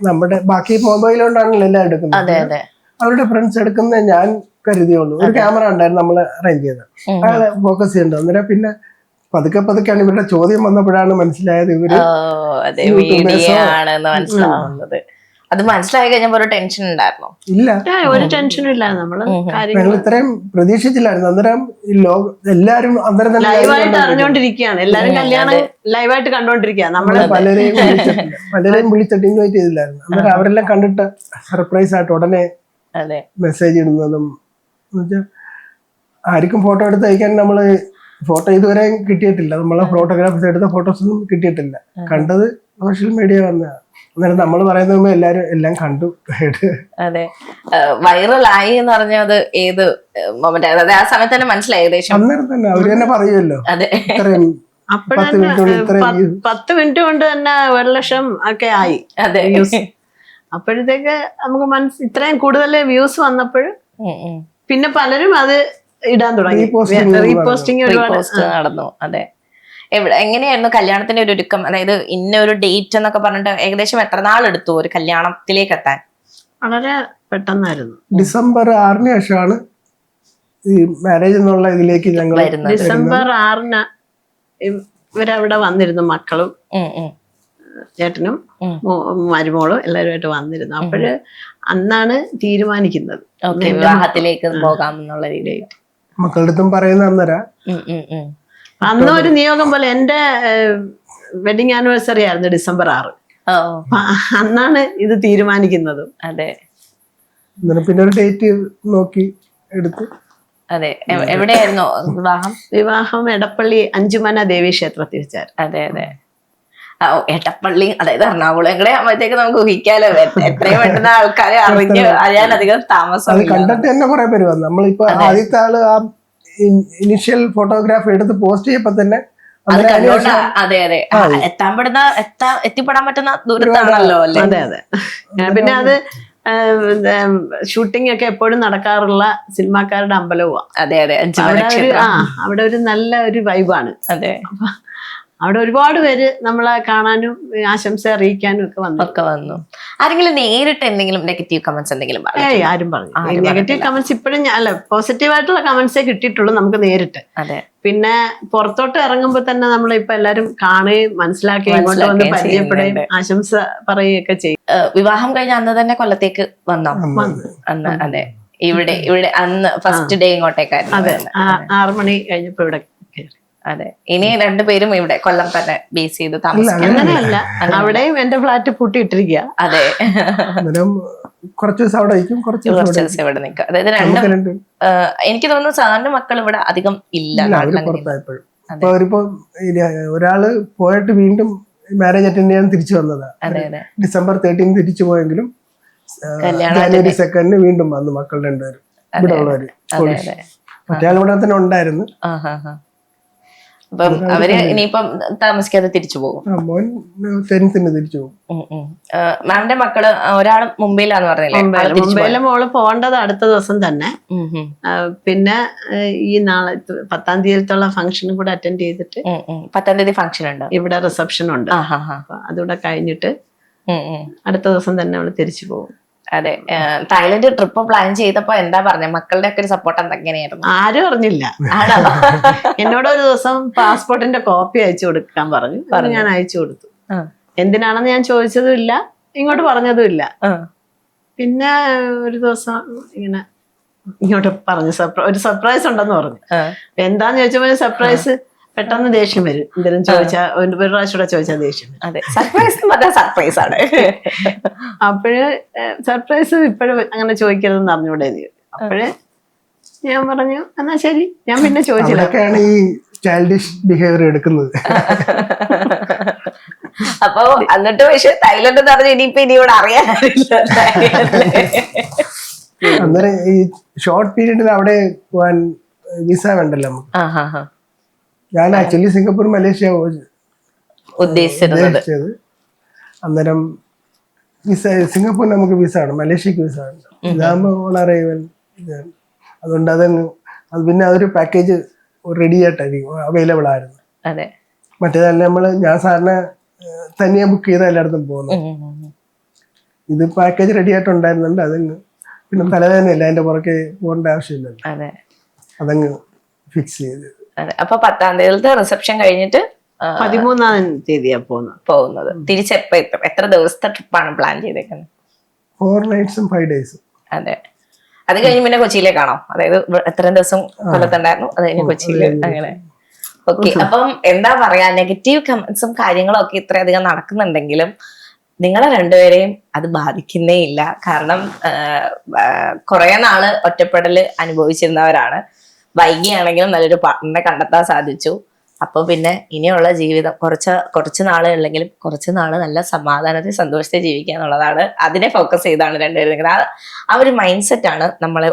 നമ്മുടെ ബാക്കി മൊബൈൽ കൊണ്ടാണല്ലോ എല്ലാം എടുക്കുന്നത്. അവരുടെ ഫ്രണ്ട്സ് എടുക്കുന്ന ഞാൻ കരുതിയുള്ളൂ. ഒരു ക്യാമറ ഉണ്ടായിരുന്നു നമ്മൾ അറേഞ്ച് ചെയ്തത്, അയാളെ ഫോക്കസ് ചെയ്യണ്ടോ. അന്നേരം പിന്നെ പതുക്കെയാണ് ഇവരുടെ ചോദ്യം വന്നപ്പോഴാണ് മനസ്സിലായത് ഇവര് ആണെന്ന് മനസ്സിലാവുന്നത്. അത് മനസ്സിലായി കഴിഞ്ഞപ്പോ ഒരു ടെൻഷൻ ഉണ്ടായിരുന്നു? ഇല്ല, ഒരു ടെൻഷനും ഇല്ല. നമ്മള് ഞങ്ങൾ ഇത്രയും പ്രതീക്ഷിച്ചില്ലായിരുന്നു. അന്നേരം ഈ എല്ലാരും അന്നേരം തന്നെ ലൈവായിട്ട് അറിഞ്ഞോണ്ടിരിക്കുകയാണ്. എല്ലാരും കല്യാണം ലൈവായിട്ട് കണ്ടോണ്ടിരിക്കുകയാണ്. നമ്മള് പലരെയും വിളിച്ചിട്ട് ഇൻവൈറ്റ് ചെയ്തില്ലായിരുന്നു. അന്നേരം അവരെല്ലാം കണ്ടിട്ട് സർപ്രൈസ് ആയിട്ട് ഉടനെ മെസ്സേജ് ഇടുന്നതും ആർക്കും ഫോട്ടോ എടുത്ത് അയക്കാൻ നമ്മള് ഫോട്ടോ ഇതുവരെ കിട്ടിയിട്ടില്ല. നമ്മളെ ഫോട്ടോഗ്രാഫേഴ്സ് എടുത്ത ഫോട്ടോസ് ഒന്നും കിട്ടിയിട്ടില്ല. കണ്ടത് സോഷ്യൽ മീഡിയ വന്നതാണ്. അന്നേരം നമ്മൾ പറയുന്ന എല്ലാരും എല്ലാം കണ്ടു. അതെ, വൈറലായി എന്ന് പറഞ്ഞത് ഏത് മൊമെന്റ്? അതെ, ആ സമയത്ത് തന്നെ മനസ്സിലായി ഏകദേശം. അന്നേരം തന്നെ അവര് തന്നെ പറയുമല്ലോ. അതെ, അപ്പോഴന്നെ 10 മിനിറ്റ് കൊണ്ട് തന്നെ 1 ലക്ഷം ഒക്കെ ആയി. അതെ, അപ്പോഴത്തേക്ക് നമുക്ക് ഇത്രയും കൂടുതൽ വ്യൂസ് വന്നപ്പോൾ പിന്നെ പലരും അത് ഇടാൻ തുടങ്ങി. റീപോസ്റ്റിംഗ് നടന്നു. അതെ, എങ്ങനെയായിരുന്നു കല്യാണത്തിന്റെ ഒരു ഒരുക്കം? അതായത് ഇന്ന ഒരു ഡേറ്റ് എന്നൊക്കെ പറഞ്ഞിട്ട് ഏകദേശം എത്ര നാളെടുത്തു ഒരു കല്യാണത്തിലേക്ക് എത്താൻ? വളരെ പെട്ടെന്നായിരുന്നു. ഡിസംബർ 6-ന് ശേഷമാണ് ഈ മാരേജ് എന്നുള്ള ഇതിലേക്ക് ഞങ്ങൾ വരുന്നത്. ഡിസംബർ 6-ന് ഇവരവിടെ വന്നിരുന്നു. മക്കളും ചേട്ടനും മരുമോളും എല്ലാവരുമായിട്ട് വന്നിരുന്നു. അപ്പോഴ് അന്നാണ് തീരുമാനിക്കുന്നത് വിവാഹത്തിലേക്ക് പോകാം എന്നുള്ള രീതിയിൽ. മക്കളുടെ അടുത്തും പറയുന്ന അന്നേരം അന്ന് ഒരു നിയോഗം പോലെ എന്റെ വെഡിങ് ആനിവേഴ്സറി ആയിരുന്നു ഡിസംബർ 6. അന്നാണ് ഇത് തീരുമാനിക്കുന്നത്. അതെ, പിന്നെ ഒരു ഡേറ്റ് നോക്കി എടുത്തു. അതെ, എവിടെയായിരുന്നു വിവാഹം? വിവാഹം എടപ്പള്ളി അഞ്ചുമന ദേവി ക്ഷേത്രത്തിൽ വെച്ചായിരുന്നു. അതെ, അതെ, എടപ്പള്ളി, അതായത് എറണാകുളം കൂടെ ആകുമ്പോഴത്തേക്ക് നമുക്ക് ഊഹിക്കാലോ എത്രയും പെട്ടെന്ന് ആൾക്കാരെ അറിയാനധികം താമസം. കണ്ടിട്ട് തന്നെ കുറെ പേര് വന്നു. നമ്മളിപ്പോ ആദ്യത്തെ ആള് ആ ഇനിഷ്യൽ ഫോട്ടോഗ്രാഫ് എടുത്ത് പോസ്റ്റ് ചെയ്യപ്പോ തന്നെ അതെ, അതെ, എത്തിപ്പെടാൻ പറ്റുന്ന ദൂരത്താണല്ലോ അല്ലേ. അതെ, അതെ. പിന്നെ അത് ഷൂട്ടിംഗ് ഒക്കെ എപ്പോഴും നടക്കാറുള്ള സിനിമാക്കാരുടെ അമ്പലവുമാണ്. അതെ, അതെ, അവിടെ ഒരു നല്ല ഒരു വൈബാണ്. അതെ, അവിടെ ഒരുപാട് പേര് നമ്മളെ കാണാനും ആശംസ അറിയിക്കാനും ഒക്കെ വന്നു. ആരെങ്കിലും നേരിട്ട് എന്തെങ്കിലും നെഗറ്റീവ് കമന്റ്സ് എന്തെങ്കിലും? ആരും പറഞ്ഞു നെഗറ്റീവ് കമന്റ്സ് ഇപ്പോഴും അല്ല, പോസിറ്റീവായിട്ടുള്ള കമന്റ്സേ കിട്ടിയിട്ടുള്ളൂ നമുക്ക് നേരിട്ട്. അതെ, പിന്നെ പുറത്തോട്ട് ഇറങ്ങുമ്പോ തന്നെ നമ്മളിപ്പോ എല്ലാരും കാണുകയും മനസ്സിലാക്കുകയും ഇങ്ങോട്ട് വന്ന് പരിചയപ്പെടുകയും ആശംസ പറയുകയൊക്കെ ചെയ്യും. വിവാഹം കഴിഞ്ഞ അന്ന് തന്നെ കൊല്ലത്തേക്ക് വന്നോ? അന്ന്. അതെ, ഇവിടെ അന്ന് ഫസ്റ്റ് ഡേ ഇങ്ങോട്ടേക്കായിരുന്നു. അതെ, 6 മണി കഴിഞ്ഞപ്പോ ഇവിടെ. അതെ, ഇനി രണ്ടുപേരും ഇവിടെ കൊല്ലം തന്നെ ബേസ് ചെയ്ത് താമസിക്കും? അങ്ങനെയല്ല, അവിടെയും എന്റെ ഫ്ലാറ്റ് പൂട്ടിയിട്ടിരിക്കുക. അതെ, കുറച്ച് ദിവസം അവിടെ ആയിരിക്കും, കുറച്ച് ദിവസം ഇവിടെ നിൽക്കുക. അതായത് എനിക്ക് തോന്നുന്നു സാറിന്റെ മക്കൾ ഇവിടെ അധികം ഇല്ല. ഒരാള് പോയിട്ട് വീണ്ടും മാരേജ് അറ്റൻഡ് ചെയ്യാൻ തിരിച്ചു വന്നതാ. ഡിസംബർ 13 തിരിച്ചു പോയെങ്കിലും ജനുവരി 2 വീണ്ടും വന്നു മക്കൾ രണ്ടുപേരും ഇവിടെ ഉള്ളവര്. മറ്റേ ആൾ ഇവിടെ തന്നെ ഉണ്ടായിരുന്നു. അപ്പം അവര് ഇനിയിപ്പം താമസിക്കാതെ തിരിച്ചു പോകും. തിരിച്ചു പോകും. മാമിന്റെ മക്കള് ഒരാൾ മുംബൈയിലാന്ന് പറഞ്ഞില്ലേ? മുംബൈയിലെ മോള് പോകേണ്ടത് അടുത്ത ദിവസം തന്നെ. പിന്നെ ഈ നാളെ 10-ാം തീയതിയുള്ള ഫംഗ്ഷനും കൂടെ അറ്റൻഡ് ചെയ്തിട്ട് 10-ാം തീയതി ഫംഗ്ഷൻ ഉണ്ട്, ഇവിടെ റിസപ്ഷൻ ഉണ്ട്. അതുകൂടെ കഴിഞ്ഞിട്ട് അടുത്ത ദിവസം തന്നെ അവള് തിരിച്ചു പോകും. അതെ, തായ്ലൻഡ് ട്രിപ്പ് പ്ലാൻ ചെയ്തപ്പോ എന്താ പറഞ്ഞ? മക്കളുടെ ഒക്കെ ഒരു സപ്പോർട്ട് എന്തെങ്ങനെയായിരുന്നു? ആരും അറിഞ്ഞില്ല. എന്നോട് ഒരു ദിവസം പാസ്പോർട്ടിന്റെ കോപ്പി അയച്ചു കൊടുക്കാൻ പറഞ്ഞു. ഞാൻ അയച്ചു കൊടുത്തു. എന്തിനാണെന്ന് ഞാൻ ചോദിച്ചതും ഇല്ല, ഇങ്ങോട്ട് പറഞ്ഞതും ഇല്ല. പിന്നെ ഒരു ദിവസം ഇങ്ങനെ ഇങ്ങോട്ട് പറഞ്ഞു ഒരു സർപ്രൈസ് ഉണ്ടെന്ന് പറഞ്ഞു. എന്താന്ന് ചോദിച്ചപ്പോ സർപ്രൈസ് പെട്ടെന്ന് ദേഷ്യം വരും. എന്തെങ്കിലും ചോദിച്ചാൽ ഒരു പ്രാവശ്യം കൂടെ ചോദിച്ചാൽ ദേഷ്യം വരും. അതെ, സർപ്രൈസ് എന്ന് പറഞ്ഞാൽ സർപ്രൈസ് ആണ്. അപ്പോഴ് സർപ്രൈസ് ഇപ്പോഴും അങ്ങനെ ചോദിക്കരുതെന്ന് അറിഞ്ഞൂടെ. അപ്പോഴേ ഞാൻ പറഞ്ഞു എന്നാ ശരി, ഞാൻ പിന്നെ ചോദിച്ചില്ല. അതൊക്കെയാണ് ഈ ചൈൽഡിഷ് ബിഹേവിയർ എടുക്കുന്നത്. അപ്പൊ എന്നിട്ട് പക്ഷെ തായ്ലൻഡ് എന്ന് പറഞ്ഞ ഇനിയിപ്പൊ ഇനി ഇവിടെ അറിയാനില്ല. അന്നേരം ഈ ഷോർട്ട് പീരീഡിൽ അവിടെ പോവാൻ വിസ വേണ്ടല്ലോ നമുക്ക്. ഞാൻ ആക്ച്വലി സിംഗപ്പൂർ മലേഷ്യ ഉദ്ദേശിച്ചത്. അന്നേരം വിസ സിംഗപ്പൂർ നമുക്ക് വിസ ആണ്, മലേഷ്യക്ക് വിസ ആണ്. ഇതാകുമ്പോ ഓൺ അറൈവൽ. അതുകൊണ്ട് അത് പിന്നെ അതൊരു പാക്കേജ് റെഡി ആയിട്ടായിരിക്കും അവൈലബിൾ ആയിരുന്നു. അതെ, മറ്റേതല്ല ഞാൻ സാറിന് തനിയെ ബുക്ക് ചെയ്ത എല്ലായിടത്തും പോകുന്നു. ഇത് പാക്കേജ് റെഡി ആയിട്ടുണ്ടായിരുന്നുണ്ട്. അതങ്ങ് പിന്നെ തലവേദനയില്ല, അതിന്റെ പുറകെ പോകേണ്ട ആവശ്യമില്ലല്ലോ. അതെ, അതങ്ങ് ഫിക്സ് ചെയ്ത്. അതെ. അപ്പൊ 10ാം തീയതിയിലത്തെ റിസപ്ഷൻ കഴിഞ്ഞിട്ട് 13ാം തീയതിയാ പോകുന്നത്. തിരിച്ചെപ്പോ എത്തും? എത്ര ദിവസത്തെ ട്രിപ്പാണ് പ്ലാൻ ചെയ്തേക്കുന്നത്? 4 nights 5 days. അതെ, അത് കഴിഞ്ഞ് പിന്നെ കൊച്ചിയിലേക്കാണോ? അതായത് എത്രയും ദിവസം കൊല്ലത്തുണ്ടായിരുന്നു, അത് കഴിഞ്ഞ് കൊച്ചിയില് അങ്ങനെ. ഓക്കെ. അപ്പം എന്താ പറയാ, നെഗറ്റീവ് കമന്റ്സും കാര്യങ്ങളും ഒക്കെ ഇത്രയധികം നടക്കുന്നുണ്ടെങ്കിലും നിങ്ങളെ രണ്ടുപേരെയും അത് ബാധിക്കുന്നേ ഇല്ല. കാരണം കുറെ നാള് ഒറ്റപ്പെടല് അനുഭവിച്ചിരുന്നവരാണ്. വൈകിയാണെങ്കിലും നല്ലൊരു പാർട്ട്ണറെ കണ്ടെത്താൻ സാധിച്ചു. അപ്പൊ പിന്നെ ഇനിയുള്ള ജീവിതം കുറച്ച് നാളെ ഉള്ളെങ്കിലും കുറച്ച് നാള് നല്ല സമാധാനത്തിൽ സന്തോഷത്തിൽ ജീവിക്കുക എന്നുള്ളതാണ്. അതിനെ ഫോക്കസ് ചെയ്താണ് രണ്ടുപേരും നിൽക്കുന്നത്. ആ ഒരു മൈൻഡ് സെറ്റാണ് നമ്മളെ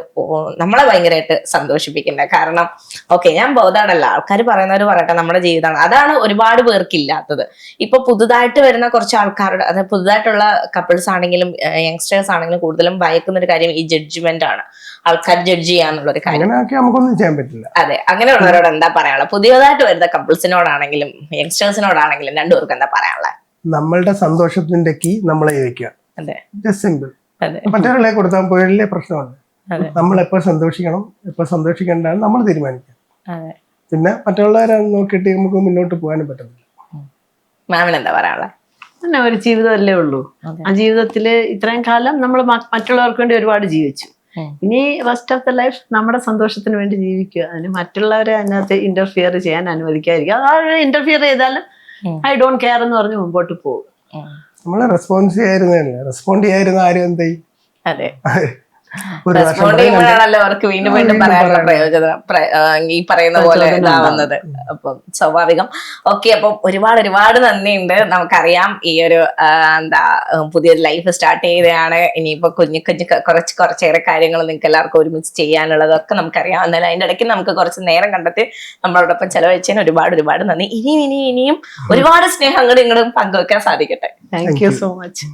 ഭയങ്കരമായിട്ട് സന്തോഷിപ്പിക്കുന്നത്. കാരണം ഓക്കെ, ഞാൻ ബോധാടല്ല, ആൾക്കാർ പറയുന്നവർ പറയട്ടെ, നമ്മുടെ ജീവിതമാണ്. അതാണ് ഒരുപാട് പേർക്കില്ലാത്തത്. ഇപ്പൊ പുതുതായിട്ട് വരുന്ന കുറച്ച് ആൾക്കാരുടെ, അതായത് പുതുതായിട്ടുള്ള കപ്പിൾസ് ആണെങ്കിലും യങ്സ്റ്റേഴ്സ് ആണെങ്കിലും കൂടുതലും ഭയക്കുന്ന ഒരു കാര്യം ഈ ജഡ്ജ്മെന്റ് ആണ്. ആൾക്കാർ ജഡ്ജ് ചെയ്യാന്നുള്ളൊരു കാര്യം. നമുക്കൊന്നും ചെയ്യാൻ പറ്റില്ല. അതെ, അങ്ങനെയുള്ളവരോട് എന്താ പറയാനുള്ളത്? പുതിയതായിട്ട് വരുന്ന കപ്പിൾസിനോടാണെങ്കിലും യങ്സ്റ്റേഴ്സിനോടാണെങ്കിലും രണ്ടുപേർക്കും എന്താ പറയാനുള്ളത്? നമ്മളുടെ സന്തോഷത്തിന്റെ കീ നമ്മളെ ചോദിക്കുക. അതെ, ജസ്റ്റ് സിമ്പിൾ. അതെ, മറ്റൊരാളെ കൊടുത്താൽ പോയല്ലേ പ്രശ്നമാണ്. നമ്മൾ എപ്പോൾ സന്തോഷിക്കണം, എപ്പോൾ സന്തോഷിക്കേണ്ടതാണ് നമ്മൾ തീരുമാനിക്കുക. അതെ. പിന്നെ മറ്റുള്ളവരെ നോക്കിയിട്ട് നമുക്ക് മുന്നോട്ട് പോകാനും പറ്റത്തില്ല. മാമിന് എന്താ പറയാനുള്ളത്? പിന്നെ ഒരു ജീവിതമല്ലേ ഉള്ളൂ. ആ ജീവിതത്തില് ഇത്രയും കാലം നമ്മൾ മറ്റുള്ളവർക്ക് വേണ്ടി ഒരുപാട് ജീവിച്ചു. ഇനി റെസ്റ്റ് ഓഫ് ദ ലൈഫ് നമ്മുടെ സന്തോഷത്തിന് വേണ്ടി ജീവിക്കുക. അതിന് മറ്റുള്ളവരെ അതിനകത്ത് ഇന്റർഫിയർ ചെയ്യാൻ അനുവദിക്കാതിരിക്കുക. അതായത് ഇന്റർഫിയർ ചെയ്താലും ഐ ഡോണ്ട് കെയർ എന്ന് പറഞ്ഞ് മുമ്പോട്ട് പോകും. നമ്മളെ റെസ്പോണ്ട് ചെയ്യാതിരുന്ന ആരും എന്തായി? അതെ, റെസ്പോണ്ട് ചെയ്യുമ്പോഴാണല്ലോ അവർക്ക് വീണ്ടും വീണ്ടും പറയാനുള്ള പ്രയോജനം ഈ പറയുന്ന പോലെ ഇതാവുന്നത്. അപ്പം സ്വാഭാവികം. ഓക്കെ, അപ്പം ഒരുപാട് നന്ദിയുണ്ട്. നമുക്കറിയാം ഈ ഒരു പുതിയൊരു ലൈഫ് സ്റ്റാർട്ട് ചെയ്തതാണ്. ഇനിയിപ്പോ കുഞ്ഞു കുറച്ചേറെ കാര്യങ്ങൾ നിങ്ങൾക്ക് എല്ലാവർക്കും ഒരുമിച്ച് ചെയ്യാനുള്ളതൊക്കെ നമുക്കറിയാം. എന്നാലും അതിന്റെ ഇടയ്ക്ക് നമുക്ക് കുറച്ച് നേരം കണ്ടെത്തി നമ്മളോടൊപ്പം ചെലവഴിച്ചതിന് ഒരുപാട് നന്ദി. ഇനിയും ഒരുപാട് സ്നേഹം അങ്ങോട്ടും ഇങ്ങോട്ടും പങ്കുവെക്കാൻ സാധിക്കട്ടെ. Thank you so much.